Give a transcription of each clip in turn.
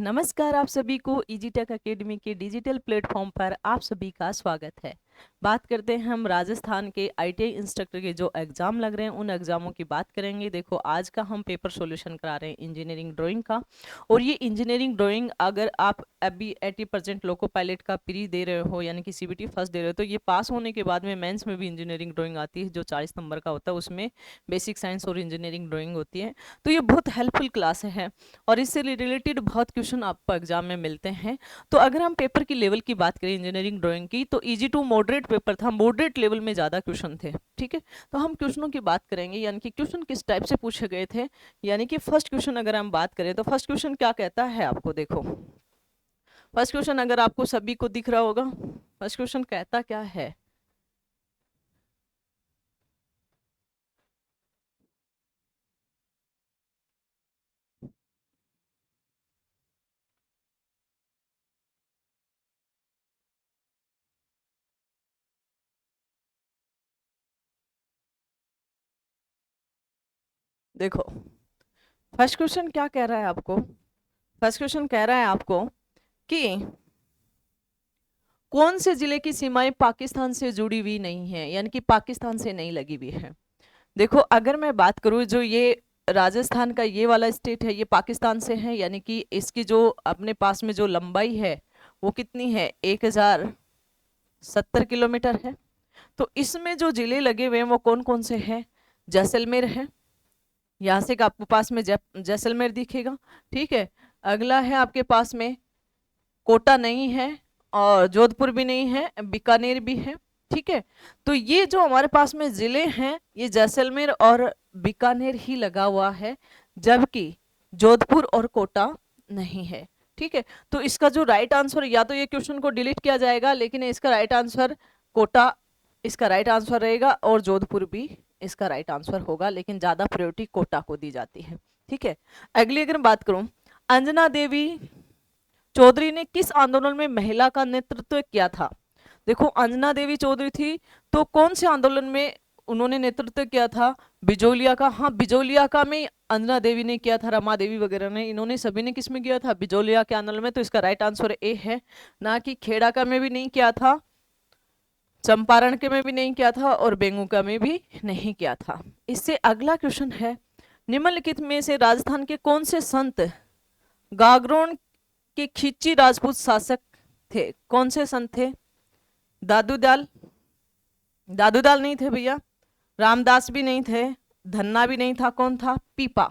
नमस्कार, आप सभी को इजी टेक अकेडमी के डिजिटल प्लेटफॉर्म पर आप सभी का स्वागत है। बात करते हैं हम राजस्थान के आईटीआई इंस्ट्रक्टर के जो एग्जाम लग रहे हैं उन एग्जामों की बात करेंगे। देखो, आज का हम पेपर सॉल्यूशन करा रहे हैं इंजीनियरिंग ड्राइंग का। और ये इंजीनियरिंग ड्राइंग अगर आप अभी 80% लोको पायलट का प्री दे रहे हो यानी कि सीबीटी फर्स्ट दे रहे हो, तो ये पास होने के बाद में मेंस में भी इंजीनियरिंग ड्राइंग आती है जो 40 नंबर का होता है। उसमें बेसिक साइंस और इंजीनियरिंग ड्राइंग होती है। तो ये बहुत हेल्पफुल क्लास है और इससे रिलेटेड बहुत क्वेश्चन आपको एग्जाम में मिलते हैं। तो अगर हम पेपर की लेवल की बात करें इंजीनियरिंग ड्राइंग की, तो इजी टू मॉडरेट पेपर था, मॉडरेट लेवल में ज़्यादा क्वेश्चन थे। ठीक है, तो हम क्वेश्चनों की बात करेंगे यानी कि क्वेश्चन किस टाइप से पूछे गए थे। यानी कि फर्स्ट क्वेश्चन अगर हम बात करें तो फर्स्ट क्वेश्चन क्या कहता है आपको, देखो फर्स्ट क्वेश्चन अगर आपको सभी को दिख रहा होगा, फर्स्ट क्वेश्चन कहता क्या है। देखो फर्स्ट क्वेश्चन क्या कह रहा है आपको, फर्स्ट क्वेश्चन कह रहा है आपको कि कौन से जिले की सीमाएं पाकिस्तान से जुड़ी हुई नहीं है, यानी कि पाकिस्तान से नहीं लगी हुई है। देखो, अगर मैं बात करूं, जो ये राजस्थान का ये वाला स्टेट है ये पाकिस्तान से है, यानी कि इसकी जो अपने पास में जो लंबाई है वो कितनी है, 1070 किलोमीटर है। तो इसमें जो जिले लगे हुए हैं वो कौन कौन से हैं, जैसलमेर है, यहाँ से आपके पास में जैसलमेर दिखेगा। ठीक है, अगला है आपके पास में कोटा नहीं है, और जोधपुर भी नहीं है, बीकानेर भी है। ठीक है, तो ये जो हमारे पास में जिले हैं ये जैसलमेर और बीकानेर ही लगा हुआ है, जबकि जोधपुर और कोटा नहीं है। ठीक है, तो इसका जो राइट आंसर, या तो ये क्वेश्चन को डिलीट किया जाएगा, लेकिन इसका राइट आंसर कोटा इसका राइट आंसर रहेगा और जोधपुर भी इसका राइट आंसर होगा, लेकिन ज्यादा प्रायोरिटी कोटा को दी जाती है। ठीक है, अगली अगर बात करूं, अंजना देवी चौधरी ने किस आंदोलन में महिला का नेतृत्व किया था। देखो, अंजना देवी चौधरी थी तो कौन से आंदोलन में उन्होंने नेतृत्व किया था, बिजोलिया का। हाँ, बिजोलिया का में अंजना देवी ने किया था, रमा देवी वगैरह ने, इन्होंने सभी ने किस में किया था, बिजोलिया के आंदोलन में। तो इसका राइट आंसर ए है, ना कि खेड़ा का में भी नहीं किया था, चंपारण के में भी नहीं किया था, और बेंगू का में भी नहीं किया था। इससे अगला क्वेश्चन है, निम्नलिखित में से राजस्थान के कौन से संत गागरोन के खिच्ची राजपूत शासक थे। कौन से संत थे, दादूदाल दादूदाल नहीं थे भैया, रामदास भी नहीं थे, धन्ना भी नहीं था, कौन था, पीपा।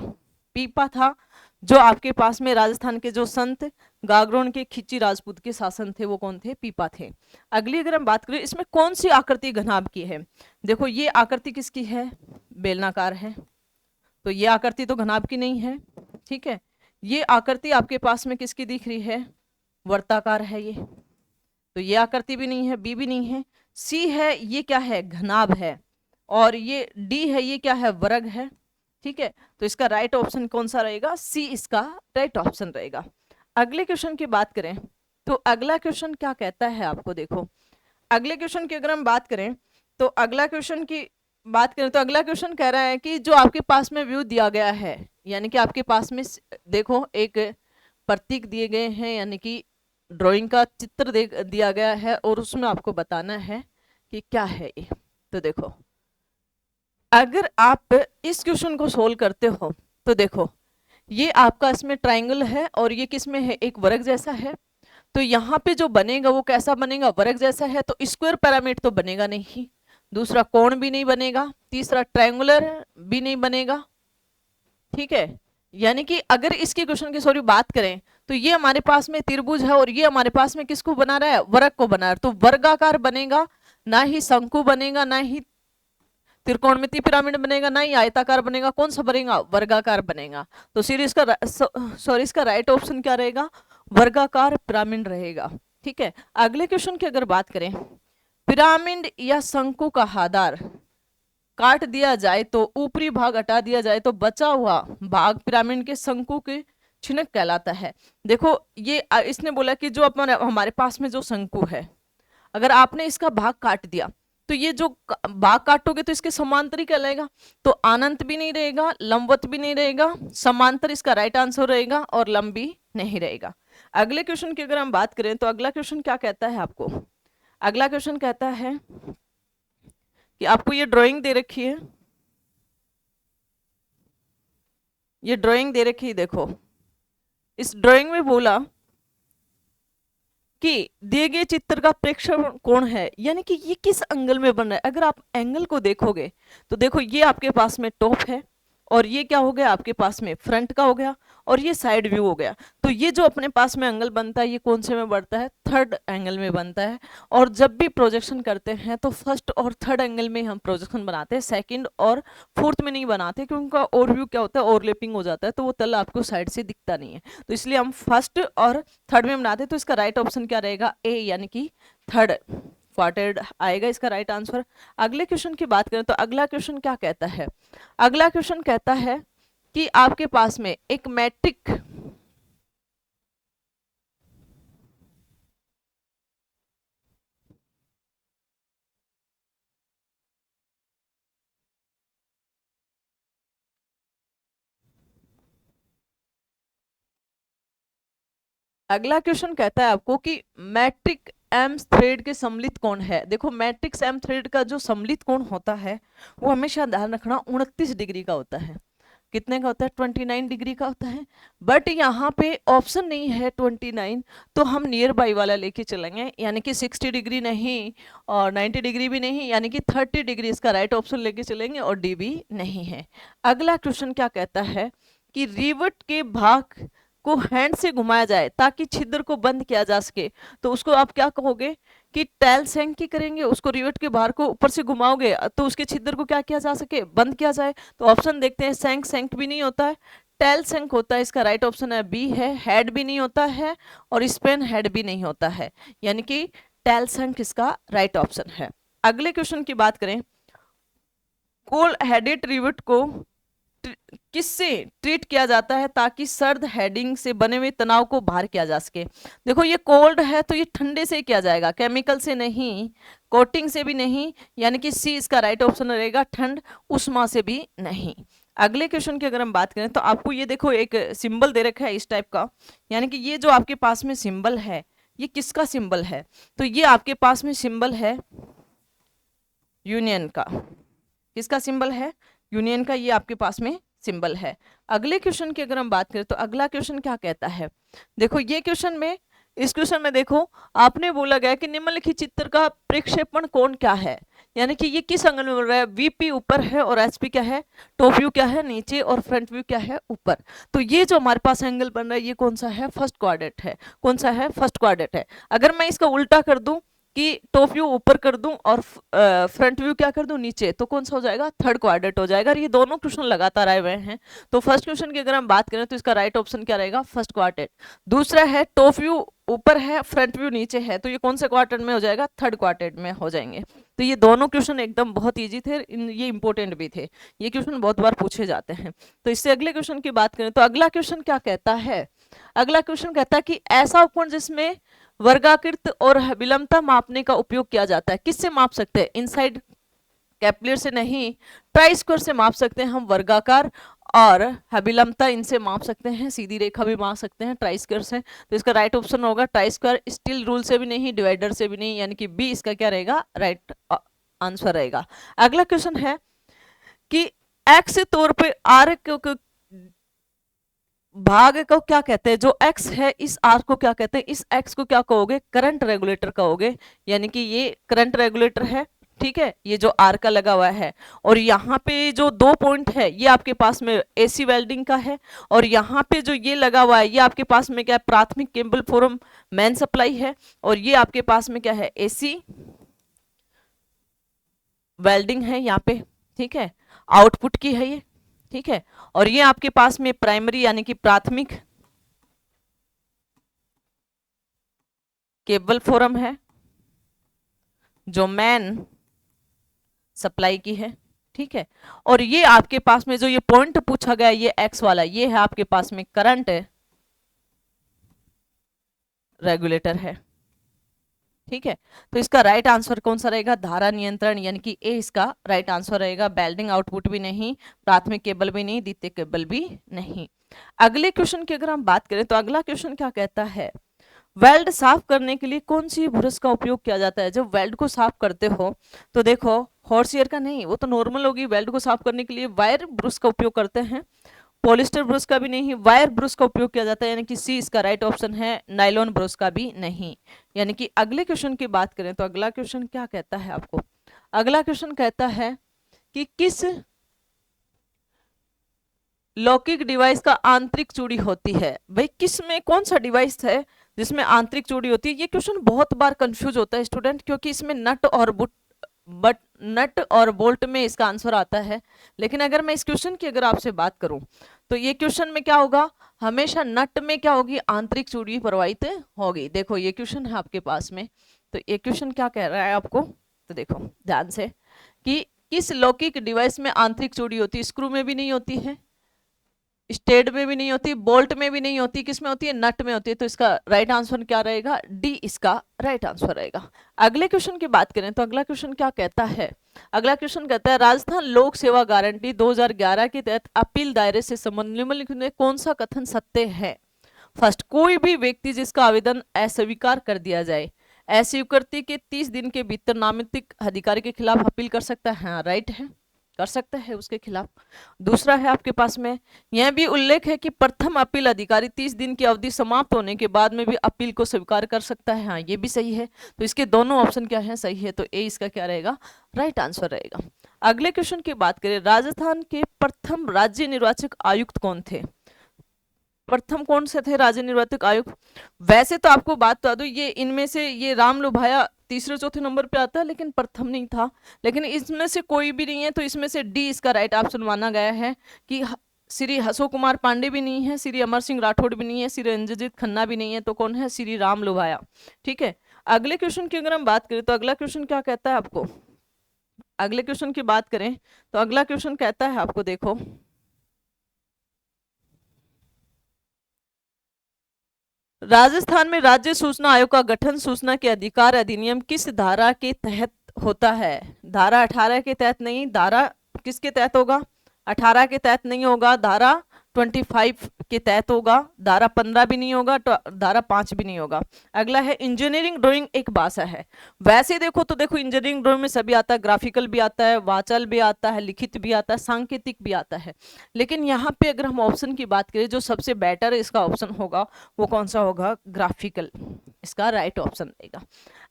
पीपा था जो आपके पास में राजस्थान के जो संत गागरोन के खिच्ची राजपूत के शासन थे वो कौन थे, पीपा थे। अगली अगर हम बात करें, इसमें कौन सी आकृति घनाभ की है। देखो, ये आकृति किसकी है, बेलनाकार है, तो ये आकृति तो घनाभ की नहीं है। ठीक है, ये आकृति आपके पास में किसकी दिख रही है, वर्ताकार है ये, तो ये आकृति भी नहीं है, बी भी नहीं है, सी है, ये क्या है, घनाभ है, और ये डी है, ये क्या है, वर्ग है। ठीक है, तो इसका राइट ऑप्शन कौन सा रहेगा, सी इसका राइट ऑप्शन रहेगा। अगले क्वेश्चन की बात करें तो अगला क्वेश्चन क्या कहता है आपको, देखो अगले क्वेश्चन की अगर हम बात करें तो अगला क्वेश्चन की बात करें तो अगला क्वेश्चन कह रहा है कि जो आपके पास में व्यू दिया गया है, यानी कि आपके पास में देखो एक प्रतीक दिए गए हैं, यानी कि ड्राइंग का चित्र दिया गया है, और उसमें आपको बताना है कि क्या है ये। तो देखो, अगर आप इस क्वेश्चन को सोल्व करते हो तो देखो, ये आपका इसमें ट्राइंगल है और ये किस में है, एक वर्ग जैसा है। तो यहाँ पे जो बनेगा वो कैसा बनेगा, वर्ग जैसा है, तो स्क्वायर पिरामिड तो बनेगा नहीं, दूसरा कोण भी नहीं बनेगा, तीसरा ट्रायंगुलर भी नहीं बनेगा। ठीक है, यानी कि अगर इसके क्वेश्चन की सॉरी बात करें तो ये हमारे पास में त्रिभुज है और ये हमारे पास में किसको बना रहा है, वर्ग को बना रहा है, तो वर्गाकार बनेगा, ना ही शंकु बनेगा, ना ही त्रिकोणमितीय पिरामिड बनेगा, ना ही आयताकार बनेगा, कौन सा बनेगा, वर्गाकार बनेगा। तो सीरीज का सॉरी इसका राइट ऑप्शन क्या रहेगा, वर्गाकार पिरामिड रहेगा। ठीक है, अगले क्वेश्चन की अगर बात करें, पिरामिड या शंकु का आधार काट दिया जाए तो ऊपरी भाग हटा दिया जाए तो बचा हुआ भाग पिरामिड के शंकु के छिनक कहलाता है। देखो, ये इसने बोला कि जो हमारे पास में जो शंकु है, अगर आपने इसका भाग काट दिया तो ये जो भाग काटोगे तो इसके समांतर ही कहलाएगा, तो अनंत भी नहीं रहेगा, लंबवत भी नहीं रहेगा, समांतर इसका राइट आंसर रहेगा और लंब भी नहीं रहेगा। अगले क्वेश्चन की अगर हम बात करें तो अगला क्वेश्चन क्या कहता है आपको, अगला क्वेश्चन कहता है कि आपको ये ड्राइंग दे रखी है, ये ड्राइंग दे रखी है, देखो इस ड्राइंग में बोला कि दिए गए चित्र का प्रेक्षण कोण है, यानी कि ये किस एंगल में बन रहा है। अगर आप एंगल को देखोगे तो देखो ये आपके पास में टॉप है और ये क्या हो गया आपके पास में फ्रंट का हो गया और ये साइड व्यू हो गया। तो ये जो अपने पास में एंगल बनता है ये कौन से में बनता है, थर्ड एंगल में बनता है। और जब भी प्रोजेक्शन करते हैं तो फर्स्ट और थर्ड एंगल में हम प्रोजेक्शन बनाते हैं, सेकंड और फोर्थ में नहीं बनाते, क्योंकि उनका ओवरव्यू क्या होता है, ओवरलैपिंग हो जाता है, तो वो तल आपको साइड से दिखता नहीं है। तो इसलिए हम फर्स्ट और थर्ड में बनाते हैं। तो इसका राइट ऑप्शन क्या रहेगा, ए, यानी कि थर्ड क्वार्टेड आएगा इसका राइट आंसर। अगले क्वेश्चन की बात करें तो अगला क्वेश्चन क्या कहता है, अगला क्वेश्चन कहता है कि आपके पास में एक मैट्रिक अगला क्वेश्चन कहता है आपको कि मैट्रिक एम थ्रेड के सम्मिलित कोण है। देखो मैट्रिक्स एम थ्रेड का जो सम्मिलित कोण होता है वो हमेशा ध्यान रखना 29 डिग्री का होता है। कितने का होता है, 29 डिग्री का होता है। बट यहाँ पे ऑप्शन नहीं है 29, तो हम नियर बाई वाला लेके चलेंगे, यानी कि 60 डिग्री नहीं और 90 डिग्री भी नहीं, यानी कि 30 डिग्री इसका राइट ऑप्शन लेके चलेंगे और डी भी नहीं है। अगला क्वेश्चन क्या कहता है कि रिवट के भाग को हैंड से घुमाया जाए ताकि छिद्र को बंद किया जा सके, तो उसको आप क्या कहोगे कि टेल सेंक की करेंगे, उसको रिवेट के बाहर को ऊपर से घुमाओगे तो उसके छिद्र को क्या किया जा सके, बंद किया जाए। तो ऑप्शन देखते हैं, सेंक, सेंक भी नहीं होता है, टेल सेंक होता है, इसका राइट ऑप्शन है बी है, हेड भी नहीं होता है और स्पेन हेड भी नहीं होता है, यानी कि टेल सेंक इसका राइट ऑप्शन है। अगले क्वेश्चन की बात करें, कोल हेडेड रिवेट को किससे ट्रीट किया जाता है ताकि सर्द हेडिंग से बने हुए तनाव को बाहर किया जा सके। देखो ये कोल्ड है तो ये ठंडे से किया जाएगा, केमिकल से नहीं, कोटिंग से भी नहीं, यानी कि सी इसका राइट ऑप्शन रहेगा, ठंड उष्मा से भी नहीं। अगले क्वेश्चन की अगर हम बात करें तो आपको ये देखो एक सिंबल दे रखा है इस टाइप का, यानी कि ये जो आपके पास में सिंबल है ये किसका सिंबल है, तो ये आपके पास में सिंबल है यूनियन का। किसका सिंबल है, यूनियन का, ये आपके पास में सिंबल है। अगले क्वेश्चन की अगर हम बात करें तो अगला क्वेश्चन क्या कहता है, देखो ये क्वेश्चन में, इस क्वेश्चन में देखो आपने बोला गया कि निम्नलिखित चित्र का प्रक्षेपण कोण क्या है, यानी कि ये किस एंगल में बोल रहा है, वीपी ऊपर है और एचपी क्या है, टॉप व्यू क्या है नीचे और फ्रंट व्यू क्या है ऊपर। तो ये जो हमारे पास एंगल बन रहा है ये कौन सा है, फर्स्ट क्वाड्रेंट है। कौन सा है, फर्स्ट क्वाड्रेंट है। अगर मैं इसका उल्टा कर दूं कि टॉप व्यू ऊपर कर दूं और फ्रंट व्यू क्या कर दूं नीचे, तो कौन सा हो जाएगा, थर्ड क्वाड्रेंट हो जाएगा। और ये दोनों क्वेश्चन लगातार आए हुए हैं, तो फर्स्ट क्वेश्चन की अगर हम बात करें तो इसका राइट ऑप्शन क्या रहेगा, फर्स्ट क्वाड्रेंट। दूसरा है टॉप व्यू ऊपर है फ्रंट व्यू नीचे है, तो ये कौन से क्वाड्रेंट में हो जाएगा, थर्ड क्वाड्रेंट में हो जाएंगे। तो ये दोनों क्वेश्चन एकदम बहुत ईजी थे, ये इंपॉर्टेंट भी थे, ये क्वेश्चन बहुत बार पूछे जाते हैं। तो इससे अगले क्वेश्चन की बात करें तो अगला क्वेश्चन क्या कहता है, अगला क्वेश्चन कहता है कि ऐसा उपकरण जिसमें वर्गाकृत और विलंबता मापने का उपयोग किया जाता है, किससे माप सकते हैं, इनसाइड कैपिलर से नहीं, ट्राई स्क्वायर से माप सकते हैं हम वर्गाकार, और विलंबता इनसे माप सकते हैं, सीधी रेखा भी माप सकते हैं ट्राई स्क्वायर से। तो इसका राइट ऑप्शन होगा ट्राई स्क्वायर, स्टील रूल से भी नहीं, डिवाइडर से भी नहीं, यानी कि बी इसका क्या रहेगा, राइट आंसर रहेगा। अगला क्वेश्चन है कि एक्स के तौर पे आर को भाग को क्या कहते हैं, जो x है इस r को क्या कहते हैं, इस x को क्या कहोगे, करंट रेगुलेटर कहोगे, यानी कि ये करंट रेगुलेटर है, ठीक है, ये जो R का लगा हुआ है। और यहाँ पे जो दो पॉइंट है ये आपके पास में AC वेल्डिंग का है, और यहाँ पे जो ये लगा हुआ है ये आपके पास में क्या है, प्राथमिक केबल फॉरम मेन सप्लाई है, और ये आपके पास में क्या है, AC वेल्डिंग है यहाँ पे, ठीक है, आउटपुट की है ये, ठीक है। और ये आपके पास में प्राइमरी यानी कि प्राथमिक केबल फोरम है जो मेन सप्लाई की है, ठीक है। और ये आपके पास में जो ये पॉइंट पूछा गया ये एक्स वाला, ये है आपके पास में करंट रेगुलेटर है, ठीक है, तो इसका राइट आंसर कौन सा रहेगा, धारा नियंत्रण, यानी कि ए इसका राइट आंसर रहेगा। बेल्डिंग आउटपुट भी नहीं, प्राथमिक केबल भी नहीं, द्वितीयक केबल भी नहीं। अगले क्वेश्चन की अगर हम बात करें तो अगला क्वेश्चन क्या कहता है, वेल्ड साफ करने के लिए कौन सी ब्रश का उपयोग किया जाता है। जब वेल्ड को साफ करते हो तो देखो, हॉर्स एयर का नहीं, वो तो नॉर्मल होगी। वेल्ड को साफ करने के लिए वायर ब्रश का उपयोग करते हैं, पॉलिस्टर ब्रश का भी नहीं, वायर ब्रश का उपयोग किया जाता है, यानी कि सी इसका राइट ऑप्शन है। नाइलॉन ब्रश का भी नहीं। यानी कि अगले क्वेश्चन की बात करें तो अगला क्वेश्चन क्या कहता है आपको, अगला क्वेश्चन कहता है कि किस लौकिक डिवाइस का आंतरिक चूड़ी होती है। भाई किस में कौन सा डिवाइस है जिसमें आंतरिक चूड़ी होती है। ये क्वेश्चन बहुत बार कंफ्यूज होता है स्टूडेंट, क्योंकि इसमें नट और बोल्ट में इसका आंसर आता है। लेकिन अगर मैं इस क्वेश्चन की अगर आपसे बात करूं तो ये क्वेश्चन में क्या होगा, हमेशा नट में क्या होगी, आंतरिक चूड़ी प्रवाहित होगी। देखो ये क्वेश्चन है आपके पास में, तो ये क्वेश्चन क्या कह रहा है आपको, तो देखो ध्यान से कि किस लौकिक डिवाइस में आंतरिक चूड़ी होती है। स्क्रू में भी नहीं होती है, स्टेड में भी नहीं होती, बोल्ट में भी नहीं होती, किस में होती है, नट में होती है। तो इसका राइट आंसर क्या रहेगा, डी इसका राइट आंसर रहेगा। अगले क्वेश्चन की बात करें तो अगला क्वेश्चन क्या कहता है, अगला क्वेश्चन कहता है राजस्थान लोक सेवा गारंटी 2011 के तहत अपील दायरे से संबंधित निम्नलिखित में कौन सा कथन सत्य है। फर्स्ट, कोई भी व्यक्ति जिसका आवेदन अस्वीकार कर दिया जाए, अस्वीकृति के 30 दिन के भीतर नामित अधिकारी के खिलाफ अपील कर सकता है। हाँ राइट है, कर सकता है उसके खिलाफ। दूसरा है आपके पास में, यह भी उल्लेख है कि प्रथम अपील अधिकारी 30 दिन की अवधि समाप्त होने के बाद में भी अपील को स्वीकार कर सकता है। हाँ ये भी सही है, तो इसके दोनों ऑप्शन क्या है, सही है, तो ए इसका क्या रहेगा, राइट आंसर रहेगा। अगले क्वेश्चन की बात करें, राजस्थान के प्रथम राज्य निर्वाचक आयुक्त कौन थे। प्रथम कौन से थे राज्य निर्वाचक आयुक्त। वैसे तो आपको बात बता दूं, ये इनमें से ये राम लुभाया तीसरे चौथे नंबर पे आता है, लेकिन प्रथम नहीं था। लेकिन इसमें से कोई भी नहीं है, तो इसमें से डी इसका राइट ऑप्शन माना गया है कि श्री अशोक कुमार पांडे भी नहीं है, श्री अमर सिंह राठौड़ भी नहीं है, श्री रंजीत खन्ना भी नहीं है, तो कौन है, श्री राम लुभाया। ठीक है, अगले क्वेश्चन की अगर हम बात करें तो अगला क्वेश्चन क्या कहता है आपको, अगले क्वेश्चन की बात करें तो अगला क्वेश्चन कहता है आपको, देखो राजस्थान में राज्य सूचना आयोग का गठन सूचना के अधिकार अधिनियम किस धारा के तहत होता है। धारा 18 के तहत नहीं, धारा किसके तहत होगा, 18 के तहत नहीं होगा, धारा 25 के तहत होगा, धारा 15 भी नहीं होगा, धारा 5 भी नहीं होगा। अगला है इंजीनियरिंग ड्राइंग एक भाषा है। वैसे देखो तो देखो इंजीनियरिंग ड्राइंग में सभी आता है, ग्राफिकल भी आता है, वाचल भी आता है, लिखित भी आता है, सांकेतिक भी आता है। लेकिन यहाँ पे अगर हम ऑप्शन की बात करें, जो सबसे बेटर इसका ऑप्शन होगा वो कौन सा होगा, ग्राफिकल, इसका राइट ऑप्शन रहेगा।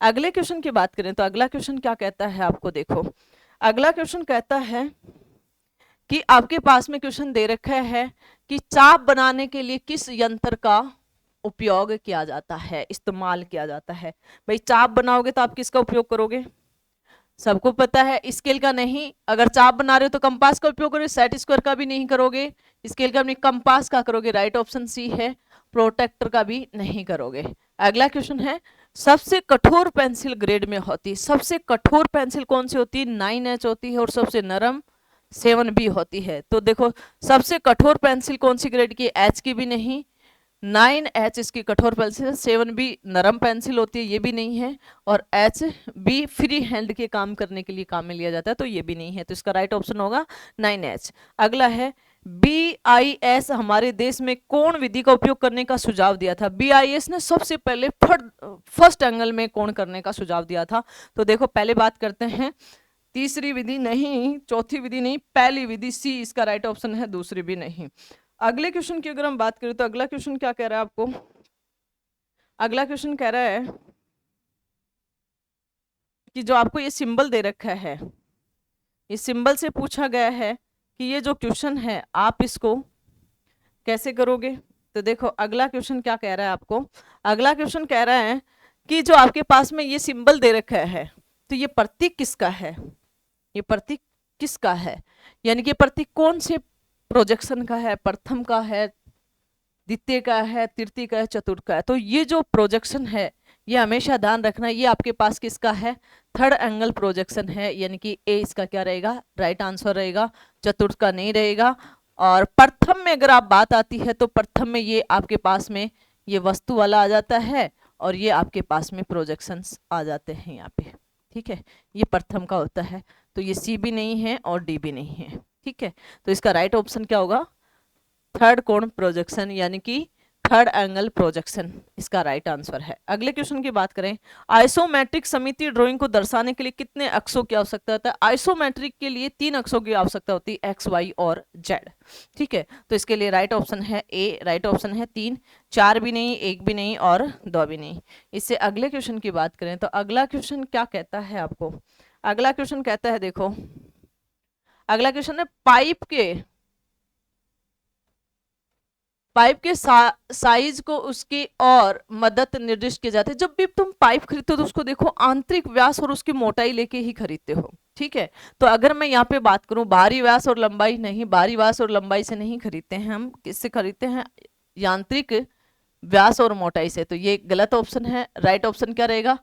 अगले क्वेश्चन की बात करें तो अगला क्वेश्चन क्या कहता है आपको, देखो अगला क्वेश्चन कहता है कि आपके पास में क्वेश्चन दे रखा है कि चाप बनाने के लिए किस यंत्र का उपयोग किया जाता है, इस्तेमाल किया जाता है। भाई चाप बनाओगे तो आप किसका उपयोग करोगे, सबको पता है, स्केल का नहीं। अगर चाप बना रहे हो तो कंपास का उपयोग करोगे, सेट स्क्वायर का भी नहीं करोगे, स्केल का भी नहीं, कंपास का करोगे, राइट ऑप्शन सी है। प्रोटेक्टर का भी नहीं करोगे। अगला क्वेश्चन है, सबसे कठोर पेंसिल ग्रेड में होती है। सबसे कठोर पेंसिल कौन सी होती है, 9H होती है, और सबसे नरम 7B होती है। तो देखो सबसे कठोर पेंसिल कौन सी ग्रेड की, H की भी नहीं, 9H इसकी कठोर पेंसिल, 7B नरम पेंसिल होती है, ये भी नहीं है, और HB फ्री हैंड के काम करने के लिए काम में लिया जाता है, तो ये भी नहीं है। तो इसका राइट ऑप्शन होगा 9H। अगला है BIS हमारे देश में कौन विधि का उपयोग करने का सुझाव दिया था। BIS ने सबसे पहले फर्स्ट एंगल में कौन करने का सुझाव दिया था। तो देखो पहले बात करते हैं, तीसरी विधि नहीं, चौथी विधि नहीं, पहली विधि, सी इसका राइट ऑप्शन है, दूसरी भी नहीं। अगले क्वेश्चन की अगर हम बात करें तो अगला क्वेश्चन क्या कह रहा है आपको, अगला क्वेश्चन कह रहा है कि जो आपको ये सिंबल दे रखा है, इस सिंबल से पूछा गया है कि ये जो क्वेश्चन है आप इसको कैसे करोगे। तो देखो अगला क्वेश्चन क्या कह रहा है आपको, अगला क्वेश्चन कह रहा है कि जो आपके पास में ये सिंबल दे रखा है, तो ये प्रतीक किसका है, ये प्रतीक किसका है, यानी कि प्रतीक कौन से प्रोजेक्शन का है, प्रथम का है, द्वितीय का है, तृतीय का है, चतुर्थ का है। तो ये जो प्रोजेक्शन है ये हमेशा ध्यान रखना, ये आपके पास किसका है, थर्ड एंगल प्रोजेक्शन है, यानी कि ए इसका क्या रहेगा, राइट आंसर रहेगा, चतुर्थ का नहीं रहेगा। और प्रथम में अगर आप बात आती है तो प्रथम में ये आपके पास में ये वस्तु वाला आ जाता है, और ये आपके पास में प्रोजेक्शंस आ जाते हैं यहाँ पे, ठीक है। ये प्रथम का होता है, तो ये सी भी नहीं है और डी भी नहीं है, ठीक है। तो इसका राइट ऑप्शन क्या होगा, थर्ड कोण प्रोजेक्शन यानी कि थर्ड एंगल प्रोजेक्शन इसका राइट आंसर है। अगले क्वेश्चन की बात करें, आइसोमेट्रिक सममितीय ड्राइंग को दर्शाने के लिए कितने अक्षों की आवश्यकता होता है। आइसोमेट्रिक के लिए 3 अक्षों की आवश्यकता होती है, एक्स, वाई और जेड, ठीक है। तो इसके लिए राइट ऑप्शन है ए, राइट ऑप्शन है 3, 4 भी नहीं, 1 भी नहीं और 2 भी नहीं। इससे अगले क्वेश्चन की बात करें तो अगला क्वेश्चन क्या कहता है आपको, अगला क्वेश्चन कहता है, देखो अगला क्वेश्चन है पाइप के साइज को उसकी और मदद निर्दिष्ट किए जाते हैं। जब भी तुम पाइप खरीदते हो तो उसको देखो आंतरिक व्यास और उसकी मोटाई लेके ही खरीदते हो, ठीक है। तो अगर मैं यहाँ पे बात करूं बाहरी व्यास और लंबाई, नहीं, बाहरी व्यास और लंबाई से नहीं खरीदते हैं हम, किससे खरीदते हैं, यांत्रिक व्यास और मोटाई से। तो ये गलत ऑप्शन है। राइट ऑप्शन क्या रहेगा,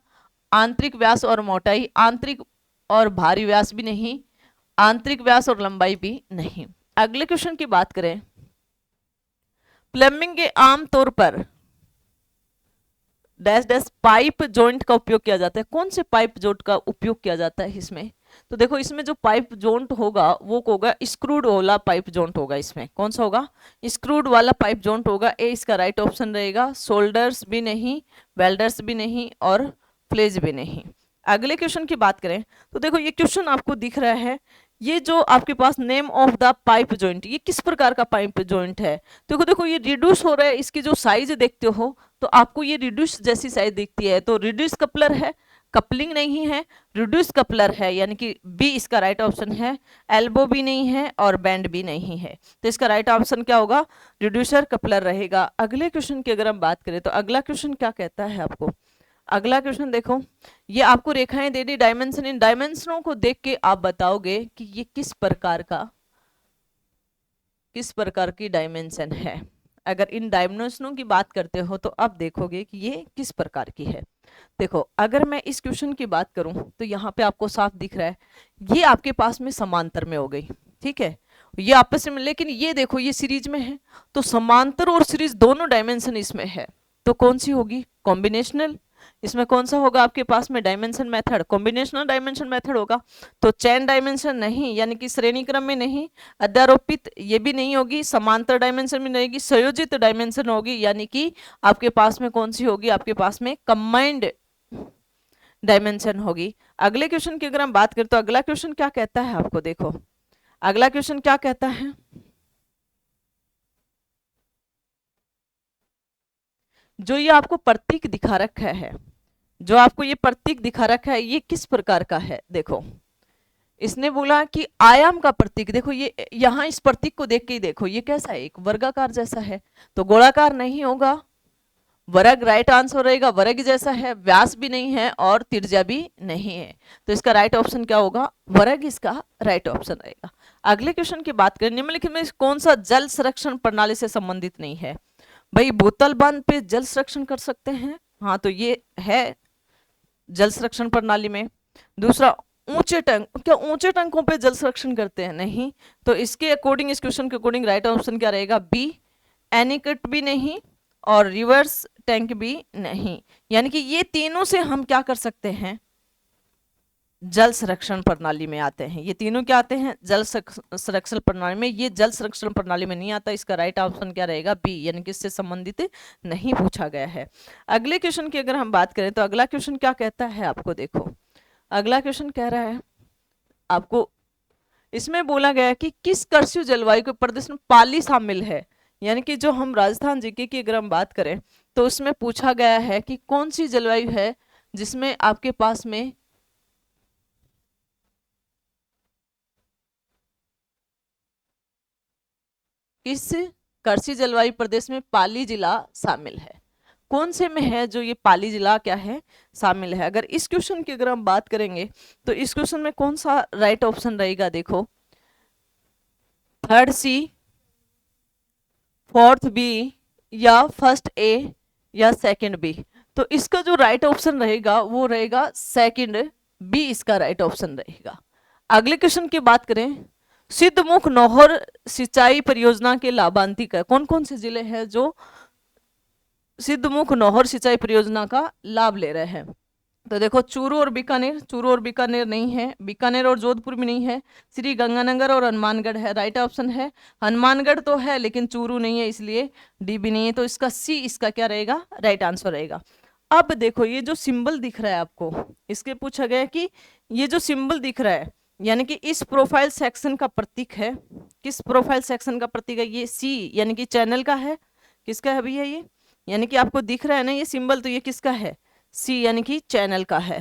आंतरिक व्यास और मोटाई, आंतरिक और बाहरी व्यास भी नहीं, आंतरिक व्यास और लंबाई भी नहीं। अगले क्वेश्चन की बात करें, प्लम्बिंग के आमतौर पर डैश डैश पाइप जॉइंट का उपयोग किया जाता है। कौन से पाइप जॉइंट का उपयोग किया जाता है इसमें, तो देखो इसमें जो पाइप जॉइंट होगा वो होगा स्क्रूड वाला पाइप जॉइंट होगा। इसमें कौन सा होगा, स्क्रूड वाला पाइप जॉइंट होगा। ए इसका राइट ऑप्शन रहेगा। शोल्डर्स भी नहीं, वेल्डर्स भी नहीं और फ्लेज भी नहीं। अगले क्वेश्चन की बात करें तो देखो ये क्वेश्चन आपको दिख रहा है, ये जो आपके पास name of the pipe joint, ये किस प्रकार का पाइप जॉइंट है। देखो देखो ये रिड्यूस हो रहा है, इसकी जो साइज देखते हो तो आपको ये रिड्यूस जैसी साइज दिखती है। तो रिड्यूस कपलर है, कपलिंग नहीं है, रिड्यूस कपलर है, यानी कि बी इसका राइट ऑप्शन है। एल्बो भी नहीं है और बैंड भी नहीं है, तो इसका राइट ऑप्शन क्या होगा, रिड्यूसर कपलर रहेगा। अगले क्वेश्चन की अगर हम बात करें तो अगला क्वेश्चन क्या कहता है आपको, अगला क्वेश्चन देखो, ये आपको रेखाएं दे दी डायमेंशन, इन डायमेंशनों को देख के आप बताओगे कि ये किस प्रकार की डायमेंशन है। अगर इन डायमेंशनों की बात करते हो तो अब देखोगे कि ये किस प्रकार की है। देखो अगर मैं इस क्वेश्चन की बात करूं तो यहाँ पे आपको साफ दिख रहा है, ये आपके पास में समांतर में हो गई, ठीक है, ये आपस में, लेकिन ये देखो ये सीरीज में है, तो समांतर और सीरीज दोनों डायमेंशन इसमें है, तो कौन सी होगी, कॉम्बिनेशनल। इसमें कौन सा होगा आपके पास में dimension method, combinational dimension method होगा। तो चैन डायमेंशन नहीं, यानी कि श्रेणी क्रम में नहीं, अध्यारोपित ये भी नहीं होगी, समांतर डायमेंशन भी नहीं होगी, संयोजित डायमेंशन होगी, यानी कि आपके पास में कौन सी होगी, आपके पास में कंबाइंड डायमेंशन होगी। अगले क्वेश्चन की अगर हम बात करें तो अगला क्वेश्चन क्या कहता है आपको, देखो अगला क्वेश्चन क्या कहता है, जो ये आपको प्रतीक दिखा रखा है, जो आपको ये प्रतीक दिखा रखा है ये किस प्रकार का है। देखो इसने बोला कि आयाम का प्रतीक, देखो ये यहाँ इस प्रतीक को देख के ही देखो ये कैसा है, एक वर्गाकार जैसा है, तो गोलाकार नहीं होगा, वर्ग राइट आंसर रहेगा, वर्ग जैसा है, व्यास भी नहीं है और त्रिज्या भी नहीं है, तो इसका राइट ऑप्शन क्या होगा, वर्ग इसका राइट ऑप्शन रहेगा। अगले क्वेश्चन की बात करें, निम्नलिखित में कौन सा जल संरक्षण प्रणाली से संबंधित नहीं है। भाई बोतल बंद पे जल संरक्षण कर सकते हैं, हाँ तो ये है जल संरक्षण प्रणाली में। दूसरा ऊंचे टैंक, क्या ऊंचे टैंकों पे जल संरक्षण करते हैं, नहीं, तो इसके अकॉर्डिंग, इस क्वेश्चन के अकॉर्डिंग राइट ऑप्शन क्या रहेगा, बी, एनीकट भी नहीं और रिवर्स टैंक भी नहीं, यानी कि ये तीनों से हम क्या कर सकते हैं, जल संरक्षण प्रणाली में आते हैं। ये तीनों क्या आते हैं, जल संरक्षण प्रणाली में, ये जल संरक्षण प्रणाली में नहीं आता, इसका राइट ऑप्शन क्या रहेगा, बी, यानी कि इससे संबंधित नहीं पूछा गया है। अगले क्वेश्चन की अगर हम बात करें तो अगला क्वेश्चन क्या कहता है आपको, देखो अगला क्वेश्चन कह रहा है आपको, इसमें बोला गया है कि किस कर्षीय जलवायु के प्रदेश में पाली शामिल है, यानी कि जो हम राजस्थान जीके की अगर हम बात करें तो उसमें पूछा गया है कि कौन सी जलवायु है जिसमें आपके पास में इस कर्षी जलवायु प्रदेश में पाली जिला शामिल है, कौन से में है जो ये पाली जिला क्या है शामिल है। अगर इस क्वेश्चन की अगर हम बात करेंगे तो इस क्वेश्चन में कौन सा राइट ऑप्शन रहेगा, देखो थर्ड सी, फोर्थ बी या फर्स्ट ए या सेकंड बी, तो इसका जो राइट ऑप्शन रहेगा वो रहेगा सेकंड बी, इसका राइट ऑप्शन रहेगा। अगले क्वेश्चन की बात करें, सिद्धमुख नौहर सिंचाई परियोजना के लाभार्थी का कौन कौन से जिले हैं जो सिद्धमुख नौहर सिंचाई परियोजना का लाभ ले रहे हैं। तो देखो चूरू और बीकानेर नहीं है, बीकानेर और जोधपुर भी नहीं है, श्री गंगानगर और हनुमानगढ़ है। राइट ऑप्शन है हनुमानगढ़ तो है लेकिन चूरू नहीं है, इसलिए डी भी नहीं है। तो इसका सी इसका क्या रहेगा, राइट आंसर रहेगा। अब देखो ये जो सिंबल दिख रहा है आपको, इसके पूछा गया कि ये जो सिंबल दिख रहा है यानी कि इस प्रोफाइल सेक्शन का प्रतीक है, किस प्रोफाइल सेक्शन का प्रतीक है, ये सी यानी कि चैनल का है। किसका है भैया ये, यानी कि आपको दिख रहा है ना ये सिंबल, तो ये किसका है, सी यानी कि चैनल का है।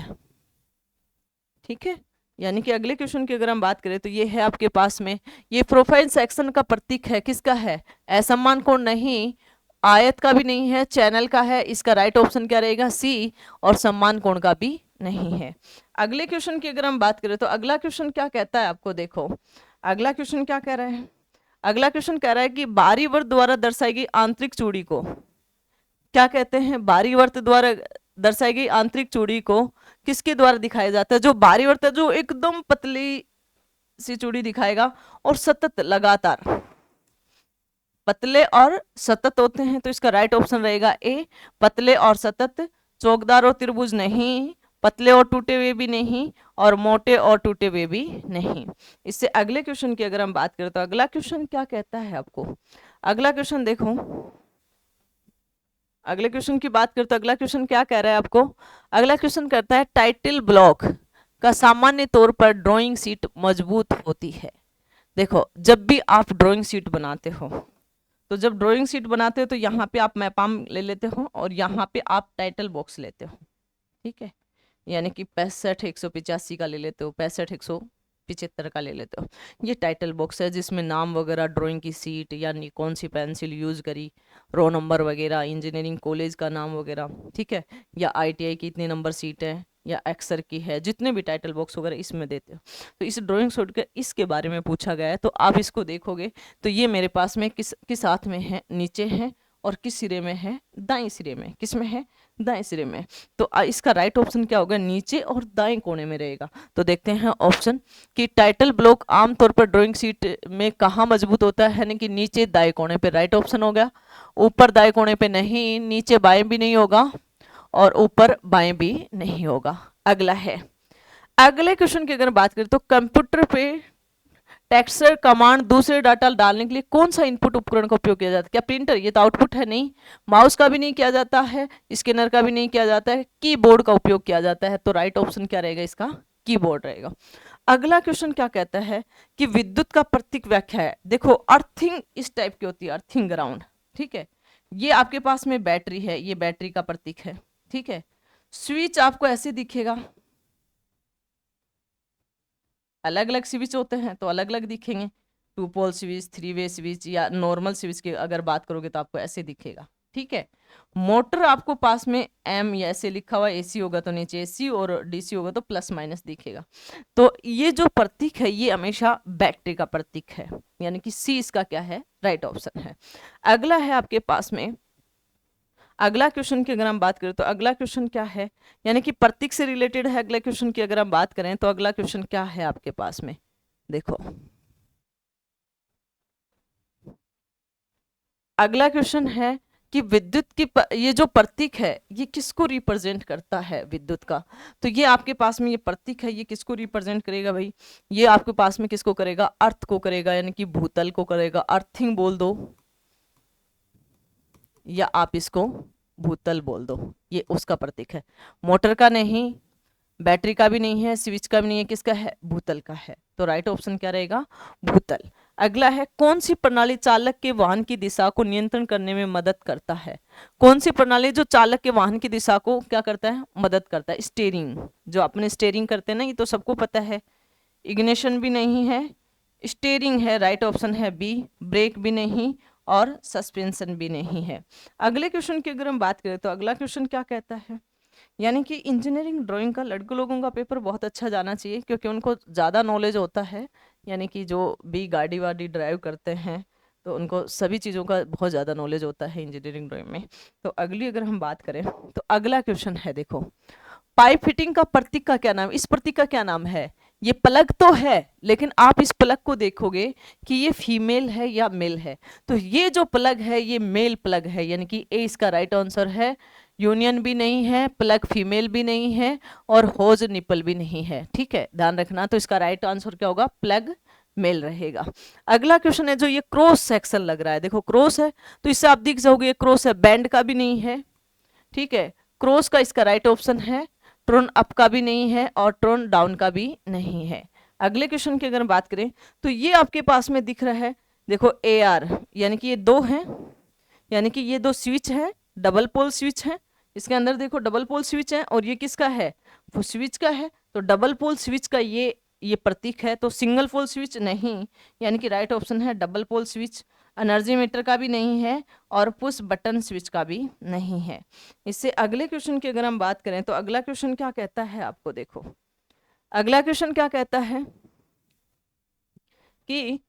ठीक है, यानी कि अगले क्वेश्चन की अगर हम बात करें तो ये है आपके पास में, ये प्रोफाइल सेक्शन का प्रतीक है, किसका है, असमान कोण नहीं, आयत का भी नहीं है, चैनल का है। इसका राइट ऑप्शन क्या रहेगा, सी, और सम्मान कोण का भी नहीं है। अगले क्वेश्चन की अगर हम बात करें तो अगला क्वेश्चन क्या कहता है आपको, देखो अगला क्वेश्चन क्या कह रहा है, अगला क्वेश्चन कह रहा है कि बारी वर्त द्वारा दर्शाई गई आंतरिक चूड़ी को क्या कहते हैं, बारी वर्त द्वारा दर्शाई गई आंतरिक चूड़ी को किसके द्वारा दिखाया जाता है। जो बारी वर्त है जो एकदम पतली सी चूड़ी दिखाएगा और सतत लगातार, पतले और सतत होते हैं, तो इसका राइट ऑप्शन रहेगा ए, पतले और सतत, चौकदार और त्रिभुज नहीं, पतले और टूटे हुए भी नहीं, और मोटे और टूटे हुए भी नहीं। इससे अगले क्वेश्चन की अगर हम बात करें तो अगला क्वेश्चन क्या कहता है आपको, अगला क्वेश्चन देखो, अगले क्वेश्चन की बात करें तो अगला क्वेश्चन क्या कह रहा है आपको, अगला क्वेश्चन कहता है टाइटल ब्लॉक का सामान्य तौर पर ड्राइंग शीट मजबूत होती है। देखो जब भी आप ड्राइंग शीट बनाते हो, तो जब ड्राइंग शीट बनाते हो तो यहाँ पे आप मैपाम ले लेते हो और यहाँ पे आप टाइटल बॉक्स लेते हो। ठीक है, यानी कि 65-185 का ले लेते हो, 65-175 का ले लेते हो। ये टाइटल बॉक्स है जिसमें नाम वगैरह, ड्राइंग की सीट यानी कौन सी पेंसिल यूज करी, रो नंबर वगैरह, इंजीनियरिंग कॉलेज का नाम वगैरह, ठीक है, या आईटीआई की इतनी नंबर सीट है या एक्सर की है, जितने भी टाइटल बॉक्स वगैरह इसमें देते हो। तो इस ड्राइंग शीट के इसके बारे में पूछा गया है, तो आप इसको देखोगे तो ये मेरे पास में किस हाथ में है, नीचे है, और किस सिरे में है, दाएं सिरे में, किस में है, दाएं सिरे में। तो इसका राइट ऑप्शन क्या होगा, नीचे और दाएं कोने में रहेगा। तो देखते हैं ऑप्शन कि टाइटल ब्लॉक आमतौर पर ड्राइंग शीट में कहाँ मजबूत होता है, यानी कि नीचे दाएं कोने पे, राइट ऑप्शन हो गया। ऊपर दाएं कोने पे नहीं, नीचे बाएं भी नहीं होगा और ऊपर बाएं भी नहीं होगा। अगला है, अगले क्वेश्चन की अगर बात करें तो कंप्यूटर पे टेक्सचर कमांड दूसरे डाटा डालने के लिए कौन सा इनपुट उपकरण का उपयोग किया जाता है, क्या प्रिंटर, ये तो आउटपुट है, नहीं, माउस का भी नहीं किया जाता है, स्कैनर का भी नहीं किया जाता है, कीबोर्ड का उपयोग किया जाता है। तो राइट ऑप्शन क्या रहेगा इसका, कीबोर्ड रहेगा। अगला क्वेश्चन क्या कहता है कि विद्युत का प्रतीक व्याख्या है। देखो अर्थिंग इस टाइप की होती है, अर्थिंग ग्राउंड, ठीक है, ये आपके पास में बैटरी है, ये बैटरी का प्रतीक है, ठीक है। स्विच आपको ऐसे दिखेगा, अलग अलग स्विच होते हैं तो अलग अलग दिखेंगे, 2 पोल स्विच, 3 वे स्विच, या नॉर्मल स्विच की अगर बात करोगे तो आपको ऐसे दिखेगा, ठीक है। मोटर आपको पास में एम या ऐसे लिखा हुआ, एसी होगा तो नीचे एसी और डीसी होगा तो प्लस माइनस दिखेगा। तो ये जो प्रतीक है ये हमेशा बैटरी का प्रतीक है, यानी कि सी इसका क्या है, राइट ऑप्शन है। अगला है आपके पास में, अगला क्वेश्चन की अगर हम बात करें तो अगला क्वेश्चन क्या है, यानी कि प्रतीक से रिलेटेड है। अगले क्वेश्चन की अगर हम बात करें तो अगला क्वेश्चन क्या है आपके पास में, देखो अगला क्वेश्चन है कि विद्युत की ये जो प्रतीक है ये किसको रिप्रेजेंट करता है, विद्युत का। तो ये आपके पास में ये प्रतीक है, ये किसको रिप्रेजेंट करेगा भाई, ये आपके पास में किसको करेगा, अर्थ को करेगा, यानी कि भूतल को करेगा, अर्थिंग बोल दो या आप इसको भूतल बोल दो, ये उसका प्रतीक है। मोटर का नहीं, बैटरी का भी नहीं है, स्विच का भी नहीं है, किसका है, भूतल का है। तो राइट ऑप्शन क्या रहेगा, भूतल। अगला है कौन सी प्रणाली चालक के वाहन की दिशा को नियंत्रण करने में मदद करता है। कौन सी प्रणाली जो चालक के वाहन की दिशा को क्या करता है, मदद करता है, स्टीयरिंग, जो अपने स्टीयरिंग करते हैं ना, ये तो सबको पता है। इग्निशन भी नहीं है, स्टीयरिंग है, राइट ऑप्शन है बी। ब्रेक भी नहीं और सस्पेंशन भी नहीं है। अगले क्वेश्चन की अगर हम बात करें तो अगला क्वेश्चन क्या कहता है, यानी कि इंजीनियरिंग ड्राइंग का लड़के लोगों का पेपर बहुत अच्छा जाना चाहिए क्योंकि उनको ज़्यादा नॉलेज होता है, यानी कि जो भी गाड़ी वाड़ी ड्राइव करते हैं तो उनको सभी चीज़ों का बहुत ज़्यादा नॉलेज होता है इंजीनियरिंग ड्राइंग में। तो अगली अगर हम बात करें तो अगला क्वेश्चन है, देखो पाइप फिटिंग का प्रतीक का क्या नाम, इस प्रतीक का क्या नाम है, ये प्लग तो है, लेकिन आप इस प्लग को देखोगे कि ये फीमेल है या मेल है। तो ये जो प्लग है ये मेल प्लग है, यानी कि ए इसका राइट आंसर है। यूनियन भी नहीं है, प्लग फीमेल भी नहीं है, और होज निपल भी नहीं है। ठीक है, ध्यान रखना। तो इसका राइट आंसर क्या होगा? प्लग मेल रहेगा। अगला क्वेश्चन है जो ये क्रॉस सेक्शन लग रहा है, देखो क्रॉस है, तो इससे आप दिख जाओगे ये क्रॉस है, बैंड का भी नहीं है। ठीक है, क्रॉस का इसका राइट ऑप्शन है। ट्रोन अप का भी नहीं है और ट्रोन डाउन का भी नहीं है। अगले क्वेश्चन की अगर हम बात करें तो ये आपके पास में दिख रहा है, देखो ए आर, यानी कि ये दो हैं, यानी कि ये दो स्विच है, डबल पोल स्विच है। इसके अंदर देखो डबल पोल स्विच है, और ये किसका है? वो स्विच का है। तो डबल पोल स्विच का ये प्रतीक है, तो सिंगल पोल स्विच नहीं, यानी कि राइट ऑप्शन है double pole switch. Energy meter का भी नहीं है, और पुश बटन स्विच का भी नहीं है। इससे अगले क्वेश्चन की अगर हम बात करें तो अगला क्वेश्चन क्या कहता है आपको, देखो अगला क्वेश्चन क्या कहता है कि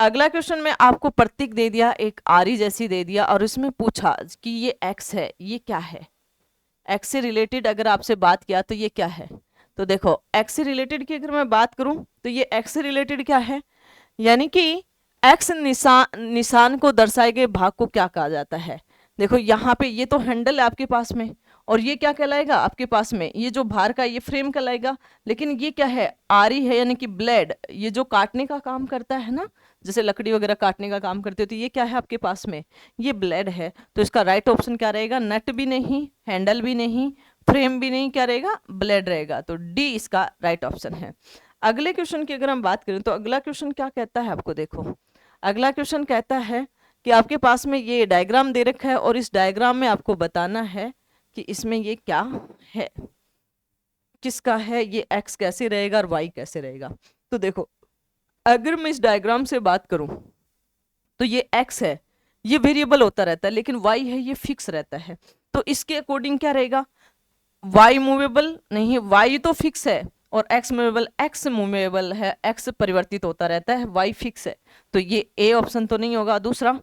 अगला क्वेश्चन में आपको प्रतीक दे दिया, एक आरी जैसी दे दिया, और इसमें पूछा कि ये एक्स है, ये क्या है? एक्स से रिलेटेड अगर आपसे बात किया तो ये क्या है? तो देखो एक्स से रिलेटेड की अगर मैं बात करूं तो ये एक्स से रिलेटेड क्या है, यानी कि एक्स निशान को दर्शाए गए भाग को क्या कहा जाता है? देखो यहाँ पे ये तो हैंडल है आपके पास में, और ये क्या कहलाएगा आपके पास में? ये जो भार का ये फ्रेम कहलाएगा। लेकिन ये क्या है? आरी है, यानी कि ब्लेड, ये जो काटने का काम करता है ना, जैसे लकड़ी वगैरह काटने का काम करते हो, तो ये क्या है आपके पास में? ये ब्लेड है। तो इसका राइट ऑप्शन क्या रहेगा? नट भी नहीं, हैंडल भी नहीं, फ्रेम भी नहीं, क्या रहेगा? ब्लेड रहेगा। तो डी इसका राइट ऑप्शन है। अगले क्वेश्चन की अगर हम बात करें तो अगला क्वेश्चन क्या कहता है आपको, देखो अगला क्वेश्चन कहता है कि आपके पास में ये डायग्राम दे रखा है, और इस डायग्राम में आपको बताना है कि इसमें ये क्या है, किसका है, ये एक्स कैसे रहेगा और वाई कैसे रहेगा। तो देखो अगर मैं इस डायग्राम से बात करूं तो ये एक्स है, ये वेरिएबल होता रहता है, लेकिन वाई है ये फिक्स रहता है। तो इसके अकॉर्डिंग क्या रहेगा? वाई मूवेबल नहीं, वाई तो फिक्स है, और एक्स मूवेबल, एक्स मूवेबल है, एक्स परिवर्तित होता रहता है, वाई फिक्स है। तो ये ए ऑप्शन तो नहीं होगा। दूसरा